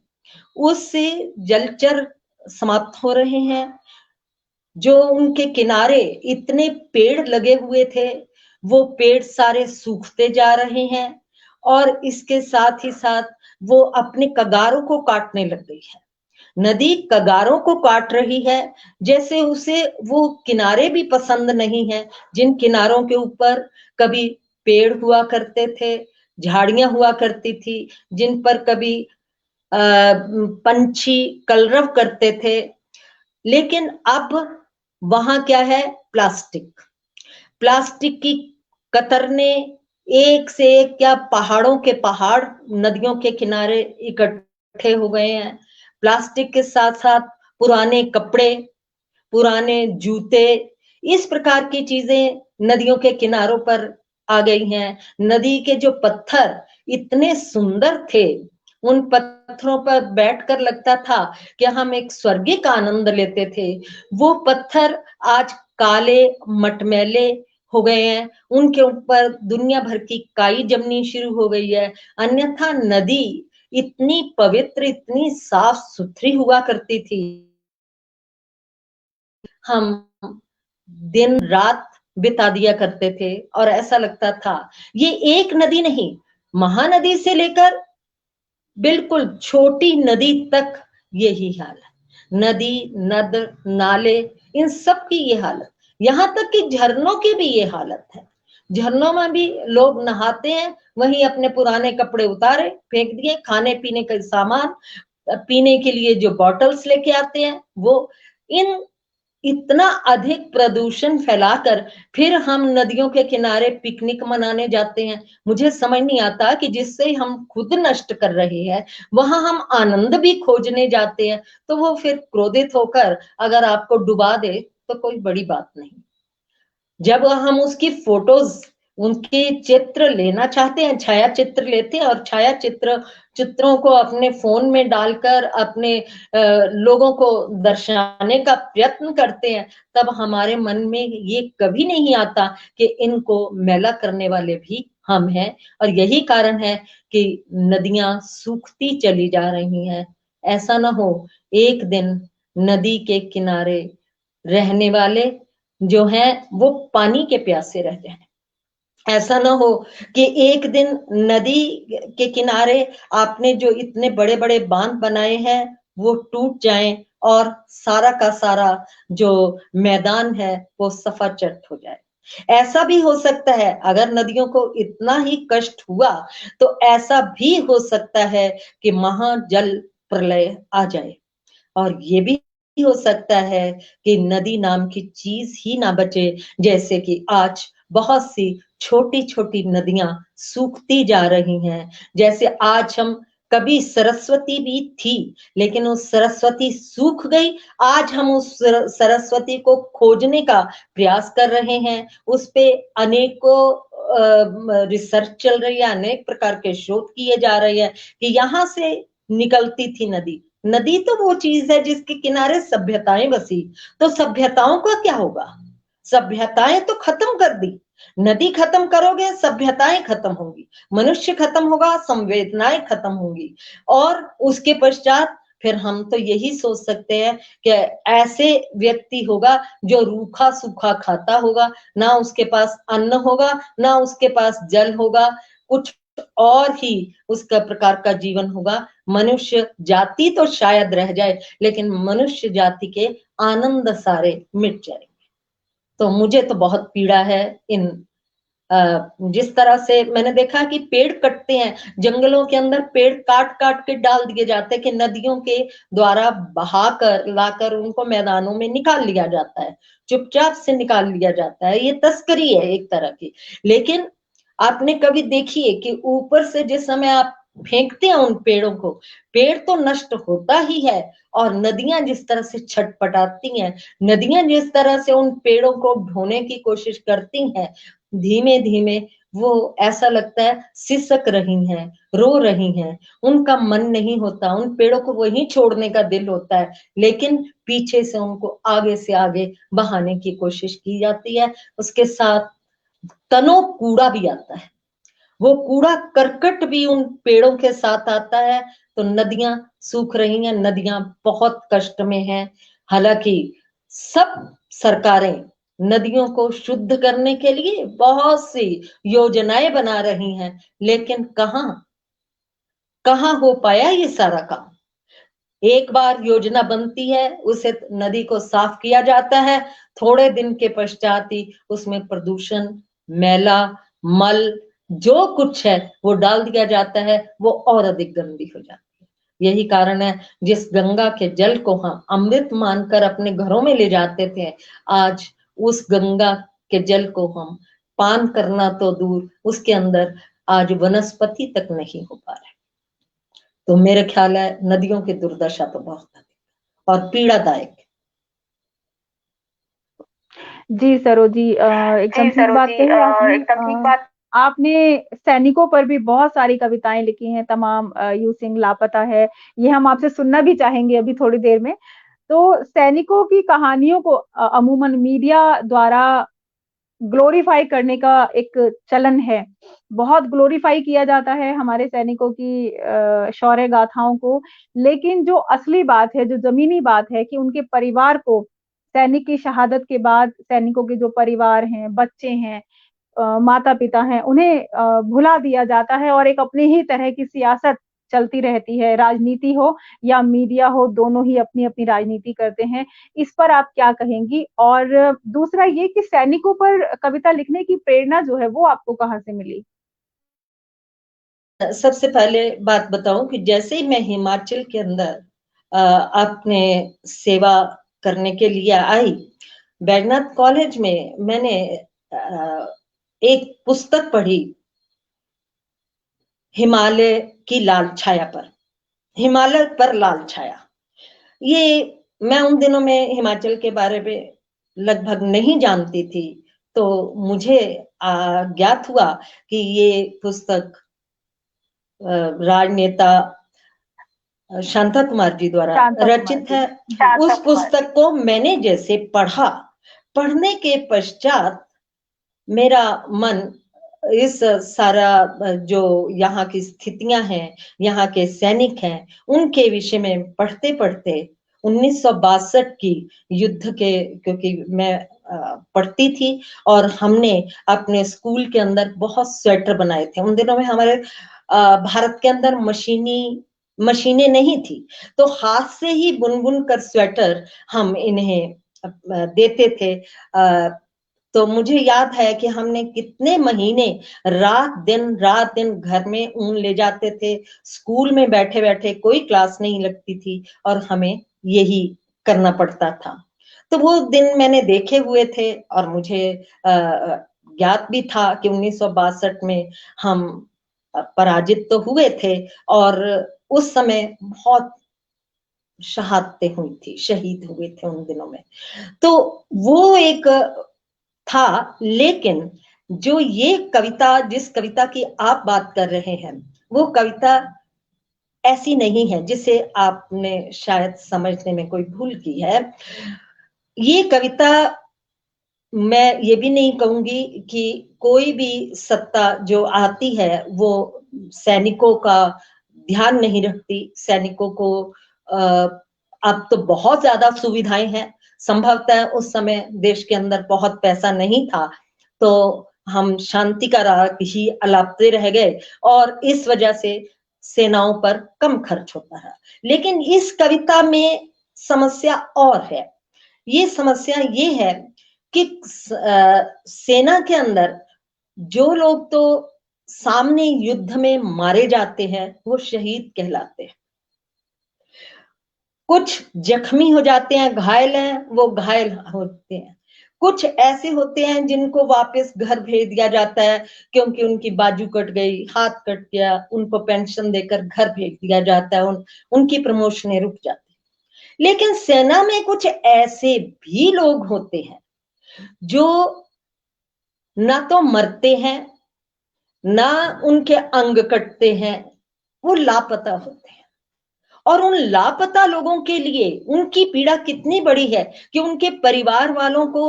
उससे जलचर समाप्त हो रहे हैं। जो उनके किनारे इतने पेड़ लगे हुए थे वो पेड़ सारे सूखते जा रहे हैं और इसके साथ ही साथ वो अपने कगारों को काटने लग गई है। नदी कगारों को काट रही है, जैसे उसे वो किनारे भी पसंद नहीं है जिन किनारों के ऊपर कभी पेड़ हुआ करते थे, झाड़ियां हुआ करती थी, जिन पर कभी पंछी कलरव करते थे। लेकिन अब वहां क्या है? प्लास्टिक। प्लास्टिक की कतरने एक से एक, क्या पहाड़ों के पहाड़ नदियों के किनारे इकट्ठे हो गए हैं। प्लास्टिक के साथ साथ पुराने कपड़े, पुराने जूते, इस प्रकार की चीजें नदियों के किनारों पर आ गई हैं। नदी के जो पत्थर इतने सुंदर थे, उन पत्थरों पर बैठकर लगता था कि हम एक स्वर्गीय का आनंद लेते थे। वो पत्थर आज काले मटमैले हो गए हैं, उनके ऊपर दुनिया भर की काई जमनी शुरू हो गई है। अन्यथा नदी इतनी पवित्र, इतनी साफ सुथरी हुआ करती थी। हम दिन रात बिता दिया करते थे और ऐसा लगता था ये एक नदी नहीं, महानदी से लेकर बिल्कुल छोटी नदी तक यही हाल है। नदी, नद, नाले, इन सब की ये हालत, यहाँ तक कि झरनों की भी ये हालत है। झरनों में भी लोग नहाते हैं, वहीं अपने पुराने कपड़े उतारे फेंक दिए, खाने पीने का सामान, पीने के लिए जो बॉटल्स लेके आते हैं वो, इन इतना अधिक प्रदूषण फैलाकर फिर हम नदियों के किनारे पिकनिक मनाने जाते हैं। मुझे समझ नहीं आता कि जिससे हम खुद नष्ट कर रहे हैं वहां हम आनंद भी खोजने जाते हैं, तो वो फिर क्रोधित होकर अगर आपको डुबा दे तो कोई बड़ी बात नहीं। जब हम उसकी फोटोज, उनके चित्र लेना चाहते हैं, छाया चित्र लेते हैं और छाया चित्रों को अपने फोन में डालकर अपने लोगों को दर्शाने का प्रयत्न करते हैं, तब हमारे मन में ये कभी नहीं आता कि इनको मैला करने वाले भी हम हैं। और यही कारण है कि नदियां सूखती चली जा रही हैं। ऐसा ना हो एक दिन नदी के किनारे रहने वाले जो हैं वो पानी के प्यासे रह जाएं। ऐसा ना हो कि एक दिन नदी के किनारे आपने जो इतने बड़े बड़े बांध बनाए हैं वो टूट जाएं और सारा का सारा जो मैदान है वो सफाचट हो जाए। ऐसा भी हो सकता है, अगर नदियों को इतना ही कष्ट हुआ तो ऐसा भी हो सकता है कि महाजल प्रलय आ जाए। और ये भी हो सकता है कि नदी नाम की चीज ही ना बचे, जैसे कि आज बहुत सी छोटी छोटी नदियां सूखती जा रही हैं। जैसे आज हम, कभी सरस्वती भी थी लेकिन उस सरस्वती सूख गई, आज हम उस सरस्वती को खोजने का प्रयास कर रहे हैं। उस पे अनेकों रिसर्च चल रही है, अनेक प्रकार के शोध किए जा रहे हैं कि यहाँ से निकलती थी नदी। नदी तो वो चीज है जिसके किनारे सभ्यताएं बसी, तो सभ्यताओं का क्या होगा? सभ्यताएं तो खत्म कर दी। नदी खत्म करोगे सभ्यताएं खत्म होंगी, मनुष्य खत्म होगा, संवेदनाएं खत्म होंगी। और उसके पश्चात फिर हम तो यही सोच सकते हैं कि ऐसे व्यक्ति होगा जो रूखा सूखा खाता होगा, ना उसके पास अन्न होगा, ना उसके पास जल होगा, कुछ और ही उसका प्रकार का जीवन होगा। मनुष्य जाति तो शायद रह जाए, लेकिन मनुष्य जाति के आनंद सारे मिट जाएंगे। तो मुझे तो बहुत पीड़ा है इन जिस तरह से मैंने देखा कि पेड़ कटते हैं, जंगलों के अंदर पेड़ काट काट के डाल दिए जाते हैं कि नदियों के द्वारा बहाकर लाकर उनको मैदानों में निकाल लिया जाता है, चुपचाप से निकाल लिया जाता है। ये तस्करी है एक तरह की। लेकिन आपने कभी देखिए कि ऊपर से जिस समय आप फेंकते हैं उन पेड़ों को, पेड़ तो नष्ट होता ही है, और नदियां जिस तरह से छटपटाती हैं, नदियां जिस तरह से उन पेड़ों को ढोने की कोशिश करती हैं, धीमे धीमे वो ऐसा लगता है सिसक रही हैं, रो रही हैं। उनका मन नहीं होता, उन पेड़ों को वहीं छोड़ने का दिल होता है, लेकिन पीछे से उनको आगे से आगे बहाने की कोशिश की जाती है। उसके साथ तनो कूड़ा भी आता है, वो कूड़ा करकट भी उन पेड़ों के साथ आता है। तो नदियां सूख रही हैं, नदियां बहुत कष्ट में हैं। हालांकि सब सरकारें नदियों को शुद्ध करने के लिए बहुत सी योजनाएं बना रही हैं, लेकिन कहाँ कहाँ हो पाया ये सारा काम? एक बार योजना बनती है, उसे नदी को साफ किया जाता है, थोड़े दिन के पश्चात ही उसमें प्रदूषण, मैला, मल जो कुछ है वो डाल दिया जाता है, वो और अधिक गंदी हो जाती है। यही कारण है जिस गंगा के जल को हम अमृत मानकर अपने घरों में ले जाते थे, आज उस गंगा के जल को हम पान करना तो दूर, उसके अंदर आज वनस्पति तक नहीं हो पा रहा। तो मेरे ख्याल है नदियों की दुर्दशा तो बहुत अधिक और पीड़ादायक। जी सरोजी, एकदम ठीक बात कही आपने। एकदम ठीक बात। आपने सैनिकों पर भी बहुत सारी कविताएं लिखी हैं, तमाम यू सिंह लापता है, ये हम आपसे सुनना भी चाहेंगे अभी थोड़ी देर में। तो सैनिकों की कहानियों को अमूमन मीडिया द्वारा ग्लोरीफाई करने का एक चलन है, बहुत ग्लोरीफाई किया जाता है हमारे सैनिकों की शौर्य गाथाओं को। लेकिन जो असली बात है, जो जमीनी बात है कि उनके परिवार को, सैनिक की शहादत के बाद सैनिकों के जो परिवार हैं, बच्चे हैं, माता पिता हैं, उन्हें भुला दिया जाता है और एक अपनी ही तरह की सियासत चलती रहती है। राजनीति हो या मीडिया हो, दोनों ही अपनी अपनी राजनीति करते हैं। इस पर आप क्या कहेंगी? और दूसरा ये कि सैनिकों पर कविता लिखने की प्रेरणा जो है वो आपको कहाँ से मिली? सबसे पहले बात बताऊं कि जैसे ही मैं हिमाचल के अंदर अपने सेवा करने के लिए आई, बैजनाथ कॉलेज में मैंने एक पुस्तक पढ़ी, हिमालय की लाल छाया पर, हिमालय पर लाल छाया। ये मैं उन दिनों में हिमाचल के बारे में लगभग नहीं जानती थी, तो मुझे ज्ञात हुआ कि ये पुस्तक राजनेता शांता कुमार जी द्वारा रचित है। उस पुस्तक को मैंने जैसे पढ़ा, पढ़ने के पश्चात मेरा मन इस सारा जो यहाँ की स्थितियां हैं, यहाँ के सैनिक हैं, उनके विषय में पढ़ते पढ़ते 1962 की युद्ध के, क्योंकि मैं पढ़ती थी और हमने अपने स्कूल के अंदर बहुत स्वेटर बनाए थे। उन दिनों में हमारे भारत के अंदर मशीनें नहीं थी, तो हाथ से ही बुन बुन कर स्वेटर हम इन्हें देते थे। तो मुझे याद है कि हमने कितने महीने रात दिन घर में ऊन ले जाते थे, स्कूल में बैठे बैठे, कोई क्लास नहीं लगती थी और हमें यही करना पड़ता था। तो वो दिन मैंने देखे हुए थे और मुझे ज्ञात भी था कि 1962 में हम पराजित तो हुए थे और उस समय बहुत शहादतें हुई थी, शहीद हुए थे उन दिनों में। तो वो एक था। लेकिन जो ये कविता, जिस कविता की आप बात कर रहे हैं, वो कविता ऐसी नहीं है जिसे आपने शायद समझने में कोई भूल की है। ये कविता, मैं ये भी नहीं कहूंगी कि कोई भी सत्ता जो आती है वो सैनिकों का ध्यान नहीं रखती। सैनिकों को अब तो बहुत ज्यादा सुविधाएं हैं, संभवतः उस समय देश के अंदर बहुत पैसा नहीं था, तो हम शांति का राग ही अलापते रह गए और इस वजह से सेनाओं पर कम खर्च होता है। लेकिन इस कविता में समस्या और है। ये समस्या ये है कि सेना के अंदर जो लोग तो सामने युद्ध में मारे जाते हैं वो शहीद कहलाते हैं, कुछ जख्मी हो जाते हैं, घायल हैं, वो घायल होते हैं, कुछ ऐसे होते हैं जिनको वापस घर भेज दिया जाता है क्योंकि उनकी बाजू कट गई, हाथ कट गया, उनको पेंशन देकर घर भेज दिया जाता है, उनकी प्रमोशनें रुक जाती है। लेकिन सेना में कुछ ऐसे भी लोग होते हैं जो ना तो मरते हैं, ना उनके अंग कटते हैं, वो लापता होते हैं। और उन लापता लोगों के लिए उनकी पीड़ा कितनी बड़ी है कि उनके परिवार वालों को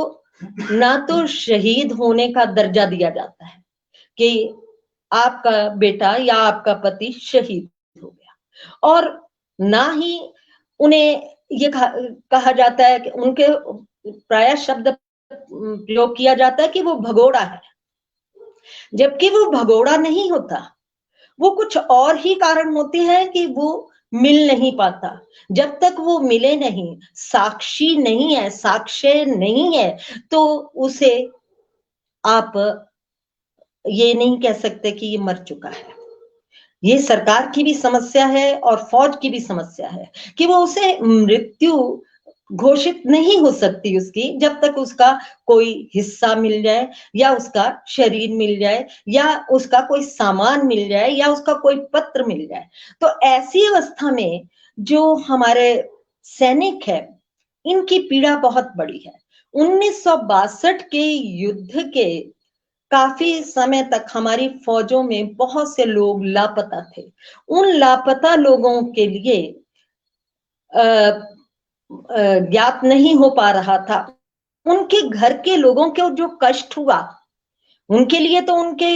ना तो शहीद होने का दर्जा दिया जाता है कि आपका बेटा या आपका पति शहीद हो गया, और ना ही उन्हें ये कहा जाता है कि उनके प्राय शब्द प्रयोग किया जाता है कि वो भगोड़ा है, जबकि वो भगोड़ा नहीं होता। वो कुछ और ही कारण होते हैं कि वो मिल नहीं पाता। जब तक वो मिले नहीं, साक्षी नहीं है, साक्ष्य नहीं है, तो उसे आप ये नहीं कह सकते कि ये मर चुका है। ये सरकार की भी समस्या है और फौज की भी समस्या है कि वो उसे मृत्यु घोषित नहीं हो सकती उसकी, जब तक उसका कोई हिस्सा मिल जाए, या उसका शरीर मिल जाए, या उसका कोई सामान मिल जाए, या उसका कोई पत्र मिल जाए। तो ऐसी अवस्था में जो हमारे सैनिक है, इनकी पीड़ा बहुत बड़ी है। 1962 के युद्ध के काफी समय तक हमारी फौजों में बहुत से लोग लापता थे। उन लापता लोगों के लिए ज्ञात नहीं हो पा रहा था, उनके घर के लोगों को जो कष्ट हुआ, उनके लिए तो उनके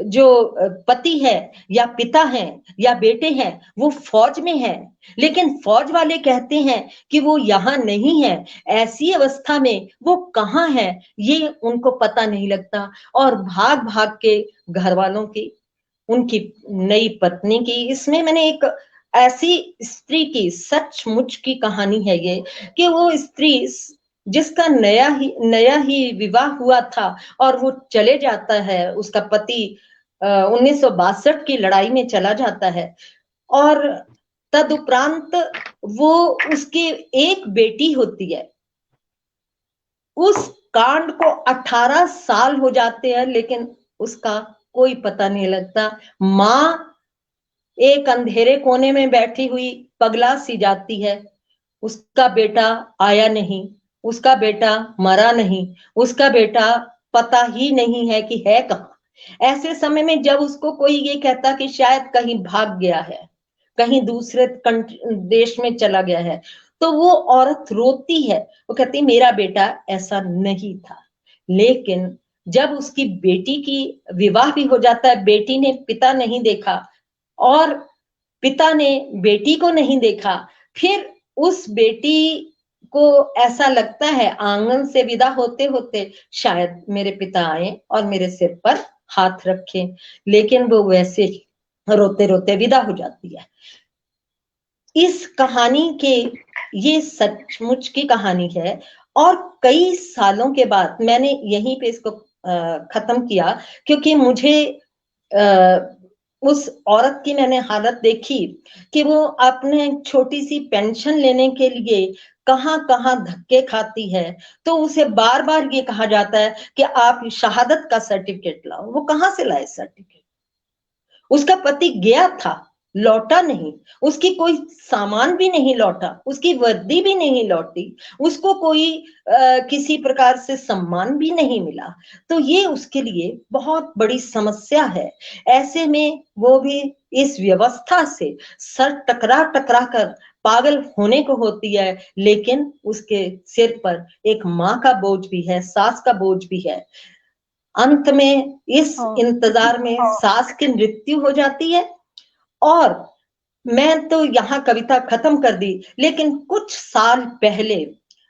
जो पति है, या पिता हैं, या बेटे हैं, वो फौज में है, लेकिन फौज वाले कहते हैं कि वो यहाँ नहीं है। ऐसी अवस्था में वो कहाँ है, ये उनको पता नहीं लगता, और भाग भाग के घर वालों की, उनकी नई पत्नी की, इसमें मैंने एक ऐसी स्त्री की सचमुच की कहानी है ये, कि वो स्त्री जिसका नया ही विवाह हुआ था, और वो चले जाता है, उसका पति 1962 की लड़ाई में चला जाता है, और तदुपरांत वो, उसकी एक बेटी होती है। उस कांड को 18 साल हो जाते हैं, लेकिन उसका कोई पता नहीं लगता। मां एक अंधेरे कोने में बैठी हुई पगला सी जाती है, उसका बेटा आया नहीं, उसका बेटा मरा नहीं, उसका बेटा पता ही नहीं है कि है कहाँ। ऐसे समय में जब उसको कोई ये कहता कि शायद कहीं भाग गया है, कहीं दूसरे देश में चला गया है, तो वो औरत रोती है, वो कहती मेरा बेटा ऐसा नहीं था। लेकिन जब उसकी बेटी की विवाह भी हो जाता है, बेटी ने पिता नहीं देखा, और पिता ने बेटी को नहीं देखा, फिर उस बेटी को ऐसा लगता है आंगन से विदा होते होते, शायद मेरे पिता आए और मेरे सिर पर हाथ रखें, लेकिन वो वैसे ही रोते रोते विदा हो जाती है। इस कहानी के, ये सचमुच की कहानी है, और कई सालों के बाद मैंने यहीं पे इसको खत्म किया, क्योंकि मुझे उस औरत की मैंने हालत देखी कि वो अपने छोटी सी पेंशन लेने के लिए कहां कहां धक्के खाती है। तो उसे बार बार ये कहा जाता है कि आप शहादत का सर्टिफिकेट लाओ। वो कहां से लाए सर्टिफिकेट? उसका पति गया था, लौटा नहीं, उसकी कोई सामान भी नहीं लौटा, उसकी वर्दी भी नहीं लौटी, उसको कोई किसी प्रकार से सम्मान भी नहीं मिला। तो ये उसके लिए बहुत बड़ी समस्या है। ऐसे में वो भी इस व्यवस्था से सर टकरा टकरा कर पागल होने को होती है, लेकिन उसके सिर पर एक माँ का बोझ भी है, सास का बोझ भी है। अंत में इस इंतजार में सास की मृत्यु हो जाती है, और मैं तो यहाँ कविता खत्म कर दी, लेकिन कुछ साल पहले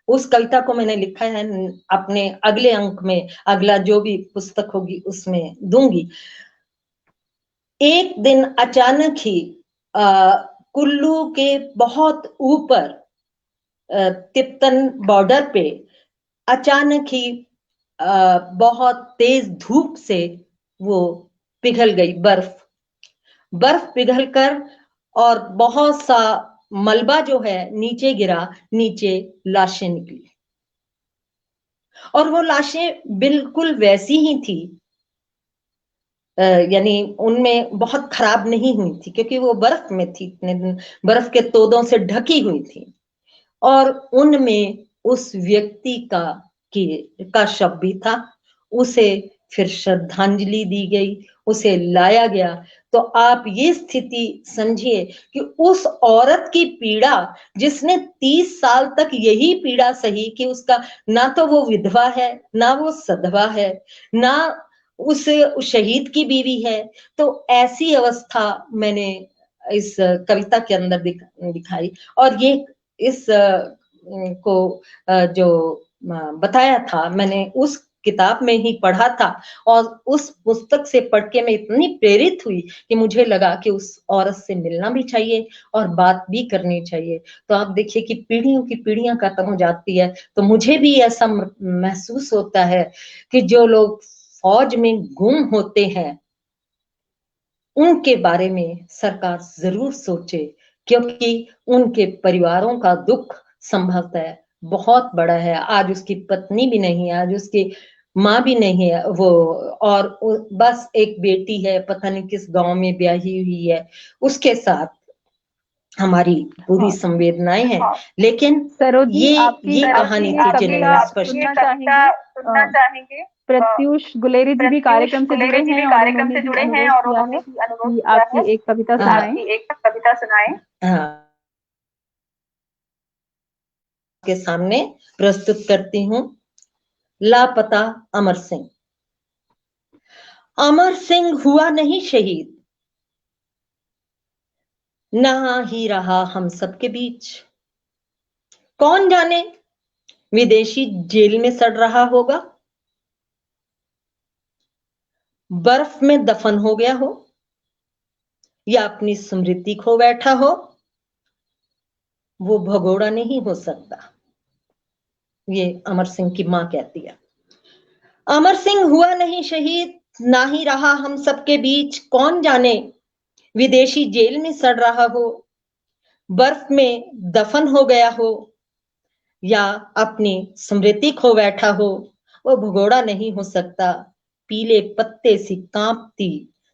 उस कविता को मैंने लिखा है, अपने अगले अंक में, अगला जो भी पुस्तक होगी उसमें दूंगी। एक दिन अचानक ही कुल्लू के बहुत ऊपर तिब्बतन बॉर्डर पे अचानक ही बहुत तेज धूप से वो पिघल गई बर्फ। बर्फ पिघल कर और बहुत सा मलबा जो है नीचे गिरा, नीचे लाशें निकली, और वो लाशें बिल्कुल वैसी ही थी, यानी उनमें बहुत खराब नहीं हुई थी, क्योंकि वो बर्फ में थी, इतने दिन बर्फ के तोदों से ढकी हुई थी। और उनमें उस व्यक्ति का शव भी था। उसे फिर श्रद्धांजलि दी गई, उसे लाया गया। तो आप ये स्थिति समझिए कि उस औरत की पीड़ा, जिसने 30 साल तक यही पीड़ा सही कि उसका ना तो वो विधवा है, ना वो सधवा है, ना उस शहीद की बीवी है। तो ऐसी अवस्था मैंने इस कविता के अंदर दिखाई, और ये इस को जो बताया था मैंने, उस किताब में ही पढ़ा था और उस पुस्तक से पढ़ के मैं इतनी प्रेरित हुई कि मुझे लगा कि उस औरत से मिलना भी चाहिए और बात भी करनी चाहिए। तो आप देखिए कि पीढ़ियों की पीढ़ियां खत्म हो जाती है, तो मुझे भी ऐसा महसूस होता है कि जो लोग फौज में गुम होते हैं उनके बारे में सरकार जरूर सोचे, क्योंकि उनके परिवारों का दुख संभवतः बहुत बड़ा है। आज उसकी पत्नी भी नहीं है, आज उसकी माँ भी नहीं है वो, और बस एक बेटी है, पता नहीं किस गांव में ब्याही हुई है, उसके साथ हमारी पूरी हाँ संवेदनाएं हैं। लेकिन सरोज जी, आपकी ये आपकी कहानी ये थी कविता जिन्होंने स्पष्ट सुनना किया। चाहेंगे। प्रत्यूष गुलेरी जी भी कार्यक्रम से जुड़े हैं और उन्होंने भी अनुरोध किया है कि आपकी एक कविता सुनाएं। हाँ, के सामने प्रस्तुत करती हूँ। लापता अमर सिंह। अमर सिंह हुआ नहीं शहीद, ना ही रहा हम सबके बीच। कौन जाने विदेशी जेल में सड़ रहा होगा, बर्फ में दफन हो गया हो, या अपनी स्मृति खो बैठा हो। वो भगोड़ा नहीं हो सकता। ये अमर सिंह की मां कहती है। अमर सिंह हुआ नहीं शहीद, ना ही रहा हम सबके बीच। कौन जाने विदेशी जेल में सड़ रहा हो, बर्फ में दफन हो गया हो, या अपनी स्मृति खो बैठा हो। वो भगोड़ा नहीं हो सकता। पीले पत्ते सी कांपती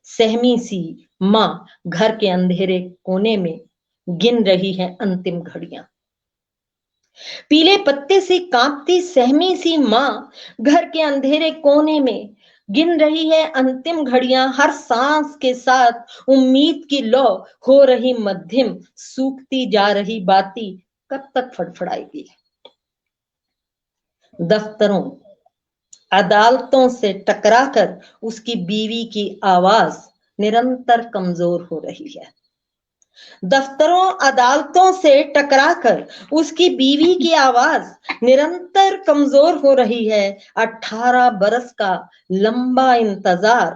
सहमी सी मां घर के अंधेरे कोने में गिन रही है अंतिम घड़ियां। पीले पत्ते से कांपती सहमी सी मां घर के अंधेरे कोने में गिन रही है अंतिम घड़ियां। हर सांस के साथ उम्मीद की लौ हो रही मध्यम, सूखती जा रही बाती कब तक फड़फड़ाएगी। दफ्तरों अदालतों से टकराकर उसकी बीवी की आवाज निरंतर कमजोर हो रही है। दफ्तरों अदालतों से टकराकर उसकी बीवी की आवाज निरंतर कमजोर हो रही है। 18 बरस का लंबा इंतजार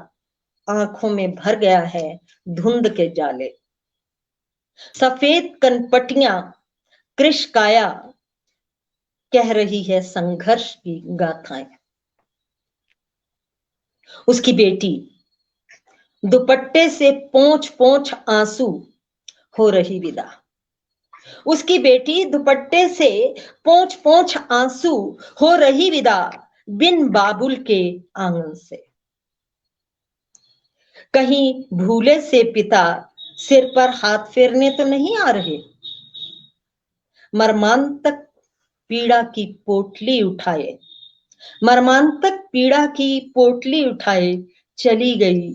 आंखों में भर गया है धुंध के जाले। सफेद कनपटियां कृश काया कह रही है संघर्ष की गाथाएं। उसकी बेटी दुपट्टे से पोंछ पोंछ आंसू हो रही विदा। उसकी बेटी दुपट्टे से पोंछ पोंछ आंसू हो रही विदा, बिन बाबुल के आंगन से। कहीं भूले से पिता सिर पर हाथ फेरने तो नहीं आ रहे। मर्मांतक पीड़ा की पोटली उठाए, मर्मांतक पीड़ा की पोटली उठाए चली गई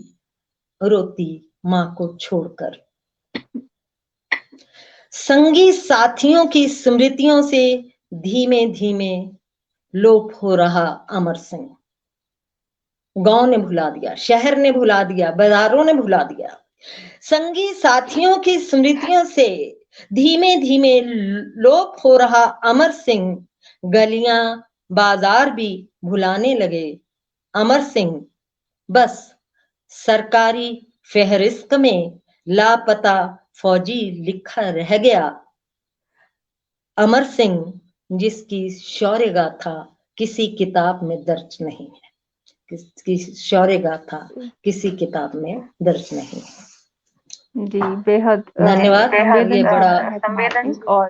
रोती मां को छोड़कर। संगी साथियों की स्मृतियों से धीमे धीमे लोप हो रहा अमर सिंह। गांव ने भुला दिया, शहर ने भुला दिया, बाजारों ने भुला दिया। संगी साथियों की स्मृतियों से धीमे धीमे लोप हो रहा अमर सिंह। गलियां बाजार भी भुलाने लगे अमर सिंह। बस सरकारी फेहरिस्त में लापता फौजी लिखा रह गया अमर सिंह, जिसकी शौर्य गाथा किसी किताब में दर्ज नहीं है। किसकी शौर्य गाथा किसी किताब में दर्ज नहीं है। जी बेहद धन्यवाद। ये बड़ा और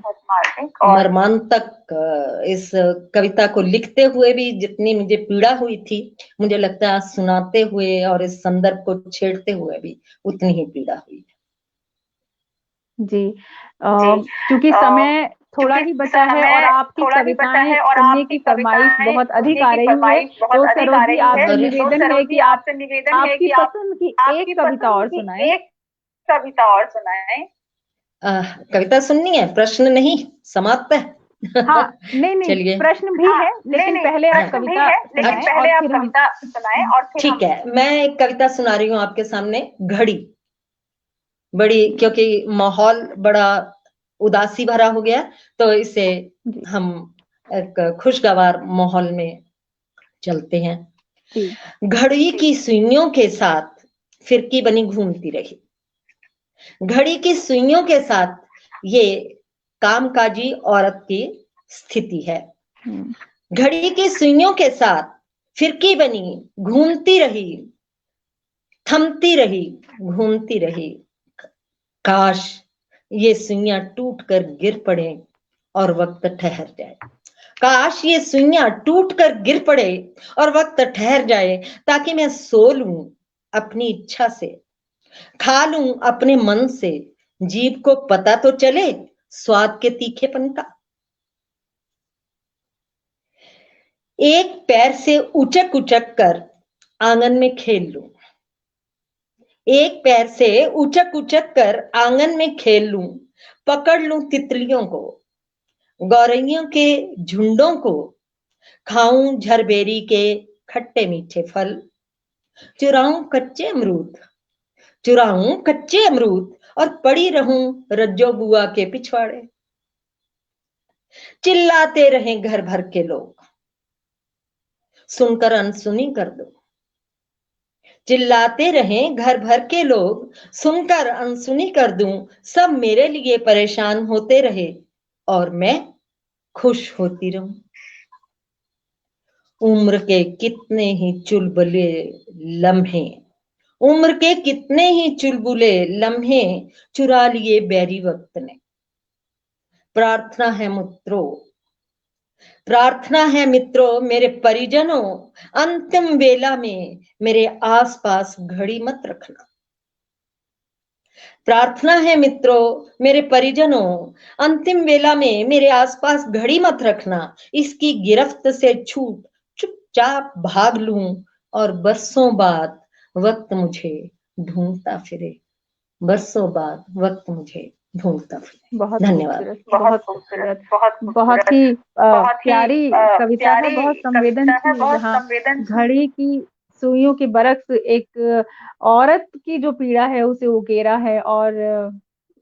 मर्मांतक इस कविता को लिखते हुए भी जितनी मुझे पीड़ा हुई थी, मुझे लगता है सुनाते हुए और इस संदर्भ को छेड़ते हुए भी उतनी ही पीड़ा हुई। जी क्योंकि समय थोड़ा ही बचा है और आपकी कविताएं सुनने की फरमाइश बहुत अधिक आ रही है, तो सरोज जी आपसे निवेदन है कि आप आपकी पसंद की एक कविता और सुनाएं। कविता सुननी है, प्रश्न नहीं, समाप्त है। हाँ नहीं चलिए, प्रश्न भी है, लेकिन पहले आप कविता सुनाएं और फिर ठीक है। मैं एक कविता सुना रही हूँ आपके सामने, घड़ी। बड़ी, क्योंकि माहौल बड़ा उदासी भरा हो गया, तो इसे हम एक खुशगवार माहौल में चलते हैं। घड़ी की सुइयों के साथ फिरकी बनी घूमती रही। घड़ी की सुइयों के साथ ये कामकाजी औरत की स्थिति है। घड़ी की सुइयों के साथ फिरकी बनी घूमती रही, थमती रही, घूमती रही। काश ये सुइयां टूट कर गिर पड़े और वक्त ठहर जाए। काश ये सुइयां टूट कर गिर पड़े और वक्त ठहर जाए, ताकि मैं सो लूं अपनी इच्छा से, खा लूं अपने मन से। जीभ को पता तो चले स्वाद के तीखेपन का। एक पैर से उचक उचक कर आंगन में खेल लूं। एक पैर से उचक उचक कर आंगन में खेल लूं। पकड़ लूं तितलियों को, गौरैयों के झुंडों को। खाऊं झरबेरी के खट्टे मीठे फल। चुराऊं कच्चे अमरूद, चुराऊं कच्चे अमरूद और पड़ी रहूं रज्जो बुआ के पिछवाड़े। चिल्लाते रहें घर भर के लोग, सुनकर अनसुनी कर दो। चिल्लाते रहें घर भर के लोग, सुनकर अनसुनी कर दूं। सब मेरे लिए परेशान होते रहे और मैं खुश होती रहूं। उम्र के कितने ही चुलबुले लम्हे, उम्र के कितने ही चुलबुले लम्हे चुरा लिए बैरी वक्त ने। प्रार्थना है मित्रों, प्रार्थना है मित्रों मेरे परिजनों, अंतिम वेला में मेरे आसपास घड़ी मत रखना। प्रार्थना है मित्रों मेरे परिजनों, अंतिम वेला में मेरे आसपास घड़ी मत रखना। इसकी गिरफ्त से छूट चुपचाप भाग लूं और बरसों बाद वक्त मुझे ढूंढता फिरे। बरसों बाद वक्त मुझे ढूंढता फिरे। बहुत धन्यवाद। बहुत खूबसूरत, बहुत ही प्यारी कविता है, बहुत संवेदनशील, जहाँ घड़ी की सुइयों की बरक्स एक औरत की जो पीड़ा है उसे उकेरा है। और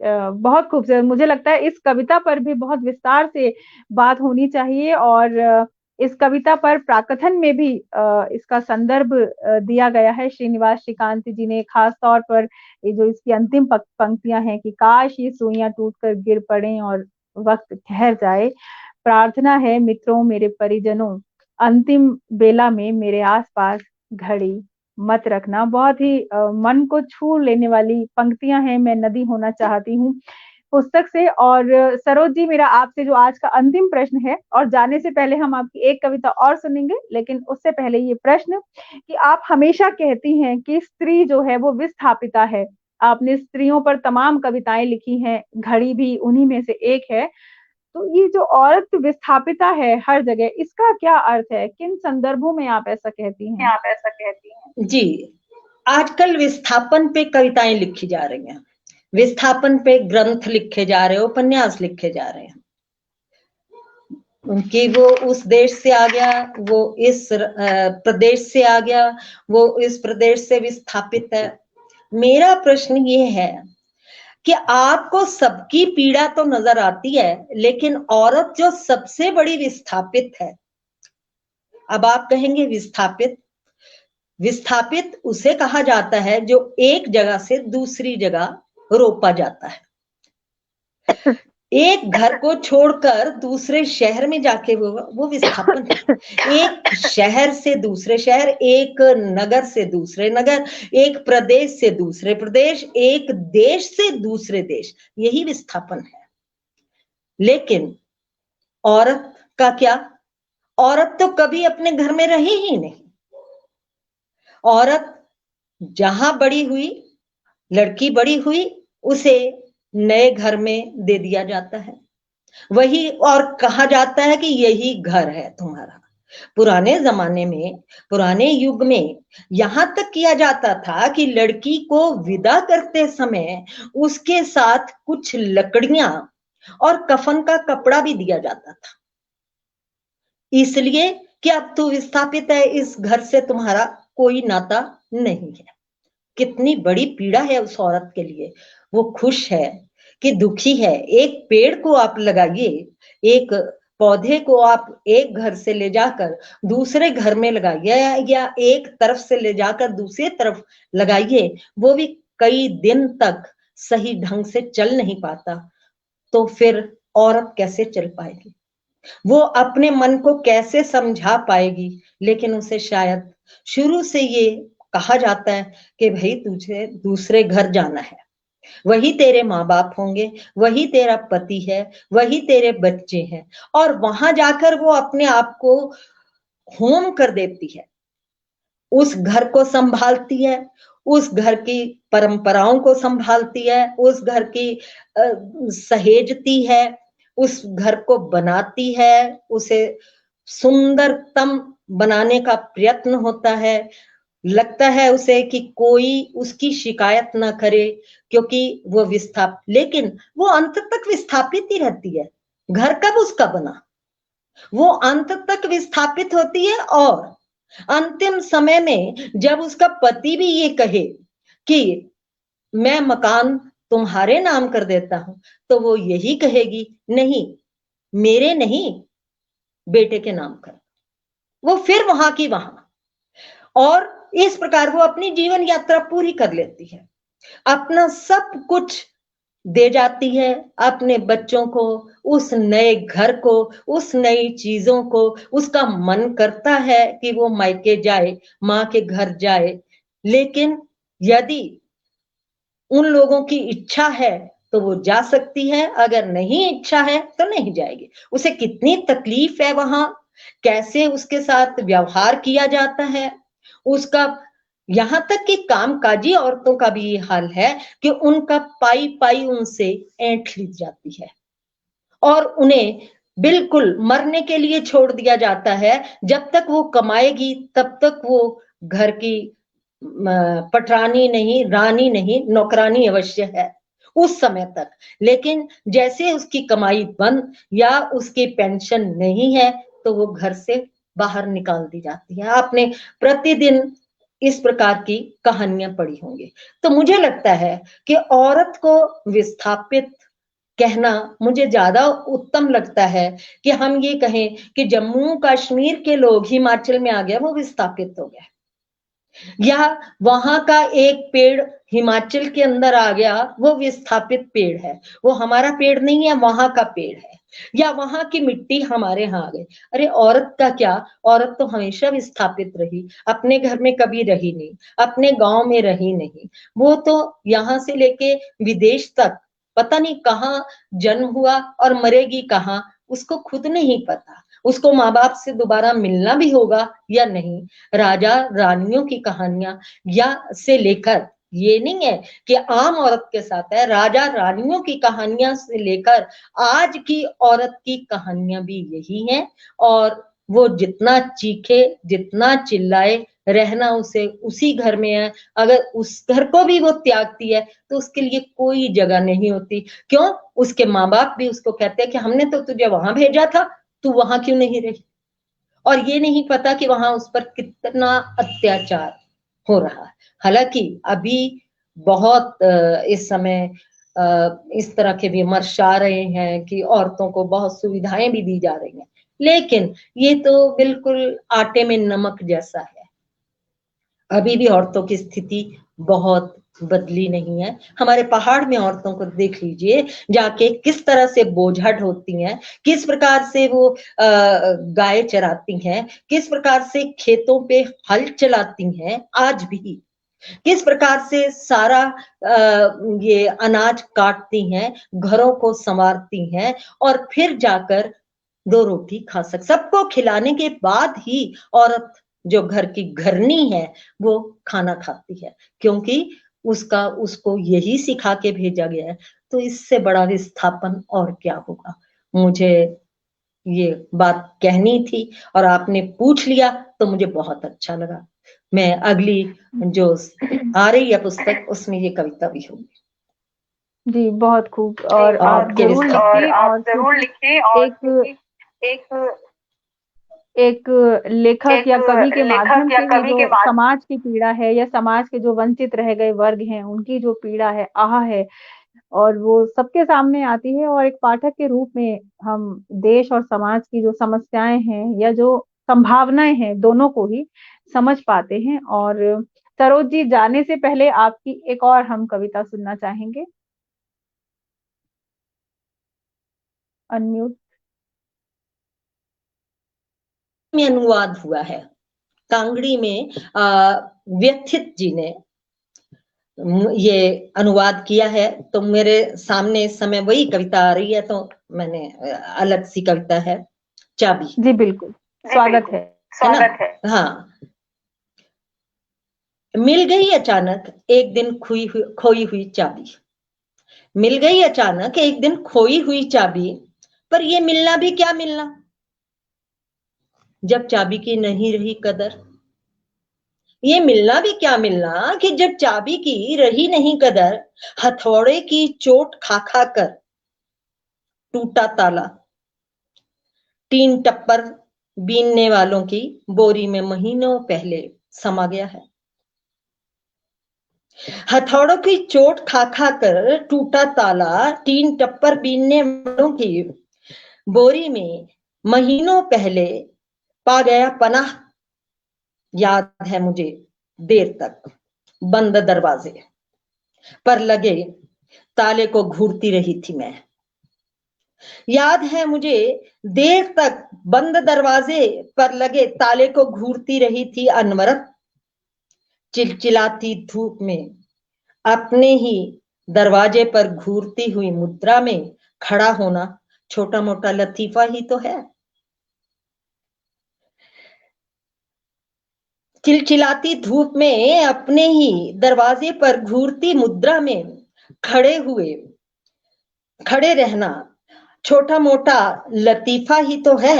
बहुत खूबसूरत। मुझे लगता है इस कविता पर भी बहुत विस्तार से बात होनी चाहिए, और इस कविता पर प्राकथन में भी इसका संदर्भ दिया गया है। श्रीनिवास श्रीकांत जी ने खास तौर पर ये जो इसकी अंतिम पंक्तियां हैं कि काश ये सुइयां टूटकर गिर पड़ें और वक्त ठहर जाए। प्रार्थना है मित्रों मेरे परिजनों, अंतिम बेला में मेरे आसपास घड़ी मत रखना। बहुत ही मन को छू लेने वाली पंक्तियां हैं। मैं नदी होना चाहती हूँ पुस्तक से। और सरोज जी, मेरा आपसे जो आज का अंतिम प्रश्न है, और जाने से पहले हम आपकी एक कविता और सुनेंगे, लेकिन उससे पहले ये प्रश्न कि आप हमेशा कहती हैं कि स्त्री जो है वो विस्थापिता है। आपने स्त्रियों पर तमाम कविताएं लिखी हैं, घड़ी भी उन्हीं में से एक है। तो ये जो औरत विस्थापिता है हर जगह, इसका क्या अर्थ है? किन संदर्भों में आप ऐसा कहती हैं? जी, आजकल विस्थापन पे कविताएं लिखी जा रही हैं, विस्थापन पे ग्रंथ लिखे जा रहे हैं, उपन्यास लिखे जा रहे हैं कि वो उस देश से आ गया, वो इस प्रदेश से आ गया, वो इस प्रदेश से विस्थापित है। मेरा प्रश्न ये है कि आपको सबकी पीड़ा तो नजर आती है, लेकिन औरत जो सबसे बड़ी विस्थापित है। अब आप कहेंगे विस्थापित, विस्थापित उसे कहा जाता है जो एक जगह से दूसरी जगह रोपा जाता है। एक घर को छोड़कर दूसरे शहर में जाके वो विस्थापन है। एक शहर से दूसरे शहर, एक नगर से दूसरे नगर, एक प्रदेश से दूसरे प्रदेश, एक देश से दूसरे देश, यही विस्थापन है। लेकिन औरत का क्या? औरत तो कभी अपने घर में रही ही नहीं। औरत जहां बड़ी हुई, लड़की बड़ी हुई, उसे नए घर में दे दिया जाता है वही, और कहा जाता है कि यही घर है तुम्हारा। पुराने जमाने में, पुराने युग में यहां तक किया जाता था कि लड़की को विदा करते समय उसके साथ कुछ लकड़ियां और कफन का कपड़ा भी दिया जाता था, इसलिए कि अब तू विस्थापित है, इस घर से तुम्हारा कोई नाता नहीं है। कितनी बड़ी पीड़ा है उस औरत के लिए। वो खुश है कि दुखी है। एक पेड़ को आप लगाइए, एक पौधे को आप एक घर से ले जाकर दूसरे घर में लगाइए या एक तरफ से ले जाकर दूसरी तरफ लगाइए, वो भी कई दिन तक सही ढंग से चल नहीं पाता, तो फिर औरत कैसे चल पाएगी? वो अपने मन को कैसे समझा पाएगी? लेकिन उसे शायद शुरू से ये कहा जाता है कि भाई तुझे दूसरे घर जाना है, वही तेरे माँ बाप होंगे, वही तेरा पति है, वही तेरे बच्चे हैं, और वहां जाकर वो अपने आप को होम कर देती है, उस घर को संभालती है, उस घर की परंपराओं को संभालती है, उस घर की सहेजती है, उस घर को बनाती है, उसे सुंदरतम बनाने का प्रयत्न होता है। लगता है उसे कि कोई उसकी शिकायत ना करे, क्योंकि वो लेकिन वो अंत तक विस्थापित ही रहती है। घर कब उसका बना? वो अंत तक विस्थापित होती है, और अंतिम समय में जब उसका पति भी ये कहे कि मैं मकान तुम्हारे नाम कर देता हूं, तो वो यही कहेगी, नहीं, मेरे नहीं, बेटे के नाम कर। वो फिर वहां की वहां, और इस प्रकार वो अपनी जीवन यात्रा पूरी कर लेती है, अपना सब कुछ दे जाती है, अपने बच्चों को, उस नए घर को, उस नई चीजों को। उसका मन करता है कि वो मायके जाए, माँ के घर जाए, लेकिन यदि उन लोगों की इच्छा है तो वो जा सकती है, अगर नहीं इच्छा है तो नहीं जाएगी। उसे कितनी तकलीफ है वहां, कैसे उसके साथ व्यवहार किया जाता है, उसका यहां तक कि कामकाजी औरतों का भी ये हाल है कि उनका पाई पाई उनसे ऐंठ ली जाती है, और उन्हें बिल्कुल मरने के लिए छोड़ दिया जाता है। जब तक वो कमाएगी तब तक वो घर की पटरानी नहीं, रानी नहीं, नौकरानी अवश्य है उस समय तक। लेकिन जैसे उसकी कमाई बंद या उसकी पेंशन नहीं है, तो वो घर से बाहर निकाल दी जाती है। आपने प्रतिदिन इस प्रकार की कहानियां पढ़ी होंगी। तो मुझे लगता है कि औरत को विस्थापित कहना मुझे ज्यादा उत्तम लगता है कि हम ये कहें कि जम्मू कश्मीर के लोग हिमाचल में आ गया, वो विस्थापित हो गया, या वहां का एक पेड़ हिमाचल के अंदर आ गया, वो विस्थापित पेड़ है, वो हमारा पेड़ नहीं है, वहां का पेड़ है, या वहां की मिट्टी हमारे यहाँ आ गई। अरे औरत का क्या, औरत तो हमेशा विस्थापित रही, अपने घर में कभी रही नहीं, अपने गांव में रही नहीं, वो तो यहाँ से लेके विदेश तक पता नहीं कहाँ जन्म हुआ और मरेगी कहाँ, उसको खुद नहीं पता, उसको माँ बाप से दोबारा मिलना भी होगा या नहीं। राजा रानियों की कहानियां या से लेकर, ये नहीं है कि आम औरत के साथ है, राजा रानियों की कहानियां से लेकर आज की औरत की कहानियां भी यही हैं। और वो जितना चीखे, जितना चिल्लाए, रहना उसे उसी घर में है। अगर उस घर को भी वो त्यागती है तो उसके लिए कोई जगह नहीं होती। क्यों? उसके माँ बाप भी उसको कहते हैं कि हमने तो तुझे वहां भेजा था, तू वहां क्यों नहीं रही? और ये नहीं पता कि वहां उस पर कितना अत्याचार हो रहा है। हालांकि अभी बहुत इस समय इस तरह के विमर्श आ रहे हैं कि औरतों को बहुत सुविधाएं भी दी जा रही हैं, लेकिन ये तो बिल्कुल आटे में नमक जैसा है। अभी भी औरतों की स्थिति बहुत बदली नहीं है। हमारे पहाड़ में औरतों को देख लीजिए जाके, किस तरह से बोझा ढोती हैं, किस प्रकार से वो गाय चराती हैं, किस प्रकार से खेतों पे हल चलाती हैं, आज भी किस प्रकार से सारा ये अनाज काटती हैं, घरों को संवारती हैं, और फिर जाकर दो रोटी खा सबको खिलाने के बाद ही औरत जो घर की घरनी है वो खाना खाती है, क्योंकि उसको यही सिखा के भेजा गया है। तो इससे बड़ा विस्थापन और क्या होगा? मुझे ये बात कहनी थी और आपने पूछ लिया तो मुझे बहुत अच्छा लगा। मैं अगली जो आ रही है पुस्तक, उसमें ये कविता भी होगी। जी बहुत खूब, और आप जरूर लिखिए और एक एक लेखक या कवि के माध्यम से ये जो समाज की पीड़ा है, या समाज के जो वंचित रह गए वर्ग हैं उनकी जो पीड़ा है, आह है, और वो सबके सामने आती है, और एक पाठक के रूप में हम देश और समाज की जो समस्याएं हैं या जो संभावनाएं हैं दोनों को ही समझ पाते हैं। और सरोज जी, जाने से पहले आपकी एक और हम कविता सुनना चाहेंगे। अनम्यूट। में अनुवाद हुआ है, कांगड़ी में व्यथित जी ने ये अनुवाद किया है। तो मेरे सामने इस समय वही कविता आ रही है, तो मैंने अलग सी कविता है, चाबी। जी बिल्कुल, स्वागत है। स्वागत है। हाँ। मिल गई अचानक एक दिन खोई हुई चाबी, मिल गई अचानक एक दिन खोई हुई चाबी, पर ये मिलना भी क्या मिलना, जब चाबी की नहीं रही कदर। ये मिलना भी क्या मिलना कि जब चाबी की रही नहीं कदर, हथौड़े की चोट खा खा कर टूटा ताला, तीन टप्पर बीनने वालों की बोरी में महीनों पहले समा गया है। हथौड़ों की चोट खा खा कर टूटा ताला, तीन टप्पर बीनने वालों की बोरी में महीनों पहले पा गया पनाह। याद है मुझे देर तक बंद दरवाजे पर लगे ताले को घूरती रही थी मैं। याद है मुझे देर तक बंद दरवाजे पर लगे ताले को घूरती रही थी अनवरत। चिलचिलाती धूप में अपने ही दरवाजे पर घूरती हुई मुद्रा में खड़ा होना छोटा मोटा लतीफा ही तो है। चिलचिलाती धूप में अपने ही दरवाजे पर घूरती मुद्रा में खड़े रहना छोटा मोटा लतीफा ही तो है।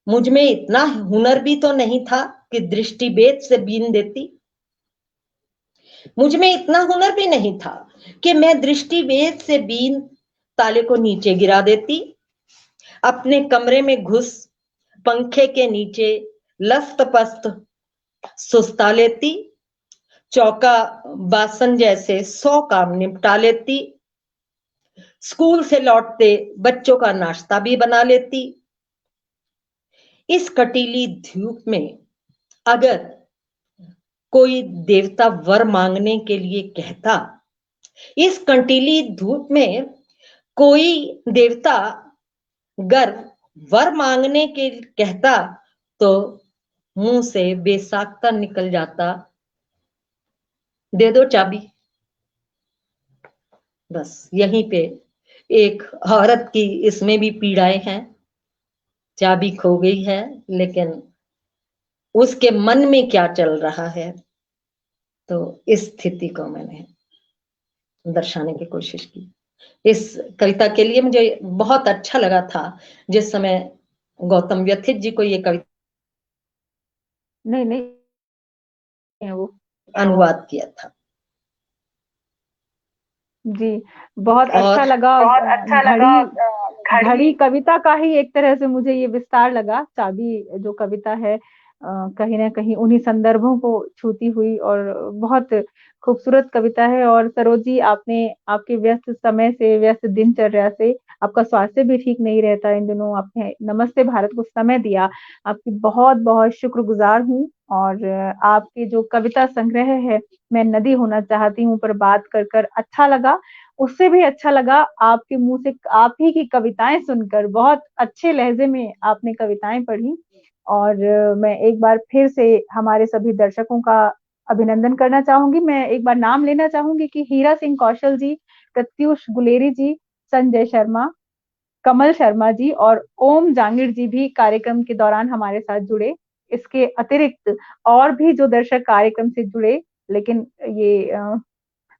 मुझ में इतना हुनर भी तो नहीं था कि दृष्टि भेद से बीन देती। मुझ में इतना हुनर भी नहीं था कि मैं दृष्टि भेद से बीन ताले को नीचे गिरा देती। अपने कमरे में घुस पंखे के नीचे लस्त पस्त सुस्ता लेती। चौका बासन जैसे 100 काम निपटा लेती। स्कूल से लौटते बच्चों का नाश्ता भी बना लेती। इस कटीली धूप में अगर कोई देवता वर मांगने के लिए कहता, इस कंटीली धूप में कोई देवता गर वर मांगने के कहता, तो मुंह से बेसाख्ता निकल जाता, दे दो चाबी। बस यहीं पे एक औरत की इसमें भी पीड़ाएं हैं। चाबी खो गई है, लेकिन उसके मन में क्या चल रहा है, तो इस स्थिति को मैंने दर्शाने की कोशिश की। इस कविता के लिए मुझे बहुत अच्छा लगा था जिस समय गौतम व्यथित जी को ये कविता नहीं नहीं है वो अनुवाद किया था। जी, बहुत और अच्छा लगा। बहुत अच्छा लगा। घड़ी घड़ी घड़ी कविता का ही एक तरह से मुझे ये विस्तार लगा। चाबी जो कविता है कहीं ना कहीं उन्हीं संदर्भों को छूती हुई और बहुत खूबसूरत कविता है। और सरोज जी, आपने आपके व्यस्त समय से, व्यस्त दिनचर्या से, आपका स्वास्थ्य भी ठीक नहीं रहता इन दिनों, आपने नमस्ते भारत को समय दिया, आपकी बहुत बहुत शुक्रगुजार हूँ। और आपके जो कविता संग्रह है, मैं नदी होना चाहती हूँ पर बात कर कर अच्छा लगा। उससे भी अच्छा लगा आपके मुंह से आप ही की कविताएं सुनकर, बहुत अच्छे लहजे में आपने कविताएं पढ़ी। और मैं एक बार फिर से हमारे सभी दर्शकों का अभिनंदन करना चाहूंगी। मैं एक बार नाम लेना चाहूंगी कि हीरा सिंह कौशल जी, प्रत्युष गुलेरी जी, संजय शर्मा, कमल शर्मा जी और ओम जांगिड़ जी भी कार्यक्रम के दौरान हमारे साथ जुड़े। इसके अतिरिक्त और भी जो दर्शक कार्यक्रम से जुड़े, लेकिन ये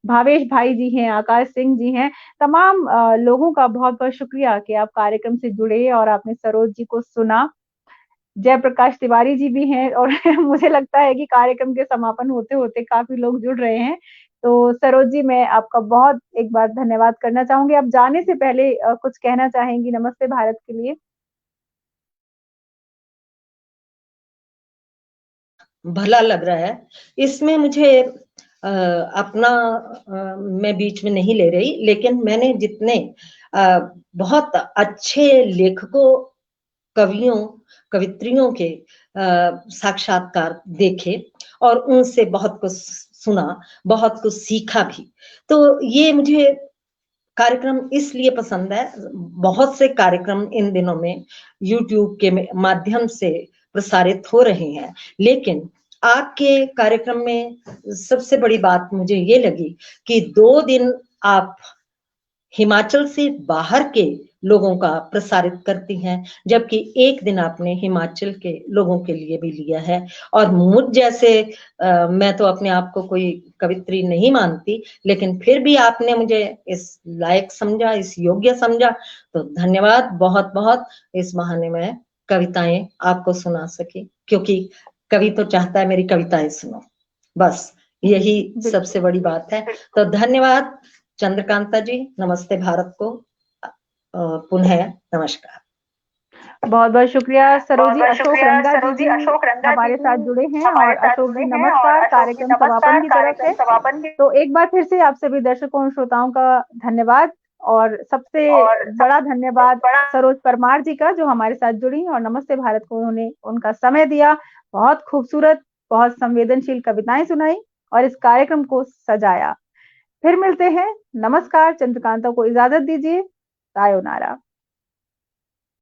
भावेश भाई जी हैं, आकाश सिंह जी हैं, तमाम लोगों का बहुत बहुत शुक्रिया कि आप कार्यक्रम से जुड़े और आपने सरोज जी को सुना। जयप्रकाश तिवारी जी भी हैं और मुझे लगता है कि कार्यक्रम के समापन होते होते काफी लोग जुड़ रहे हैं। तो सरोज जी, मैं आपका बहुत एक बार धन्यवाद करना चाहूंगी। आप जाने से पहले कुछ कहना चाहेंगी नमस्ते भारत के लिए? भला लग रहा है इसमें मुझे अपना मैं बीच में नहीं ले रही, लेकिन मैंने जितने बहुत अच्छे लेखकों, कवियों, कवित्रियों के साक्षात्कार देखे और उनसे बहुत कुछ सुना, बहुत कुछ सीखा भी। तो ये मुझे कार्यक्रम इसलिए पसंद है, बहुत से कार्यक्रम इन दिनों में यूट्यूब के माध्यम से प्रसारित हो रहे हैं, लेकिन आपके कार्यक्रम में सबसे बड़ी बात मुझे ये लगी कि 2 दिन आप हिमाचल से बाहर के लोगों का प्रसारित करती हैं, जबकि 1 दिन आपने हिमाचल के लोगों के लिए भी लिया है। और मुझ जैसे मैं तो अपने आप को कोई कवित्री नहीं मानती, लेकिन फिर भी आपने मुझे इस लायक समझा, इस योग्य समझा, तो धन्यवाद बहुत बहुत। इस बहाने मैं कविताएं आपको सुना सकी, क्योंकि कवि तो चाहता है मेरी कविताएं सुनो, बस यही सबसे बड़ी बात है। तो धन्यवाद चंद्रकांता जी, नमस्ते भारत को पुनः नमस्कार। बहुत बहुत शुक्रिया सरोजी। अशोक रंगा जी भी हमारे साथ जुड़े हैं, और अशोक जी नमस्कार कार्यक्रम समापन की तरफ है। तो एक बार फिर से आप सभी दर्शकों और श्रोताओं का धन्यवाद, और सबसे बड़ा धन्यवाद सरोज परमार जी का, जो हमारे साथ जुड़ी और नमस्ते भारत को उन्होंने उनका समय दिया, बहुत खूबसूरत, बहुत संवेदनशील कविताएं सुनाई और इस कार्यक्रम को सजाया। फिर मिलते हैं। नमस्कार। चंद्रकांता को इजाजत दीजिए। सायोनारा।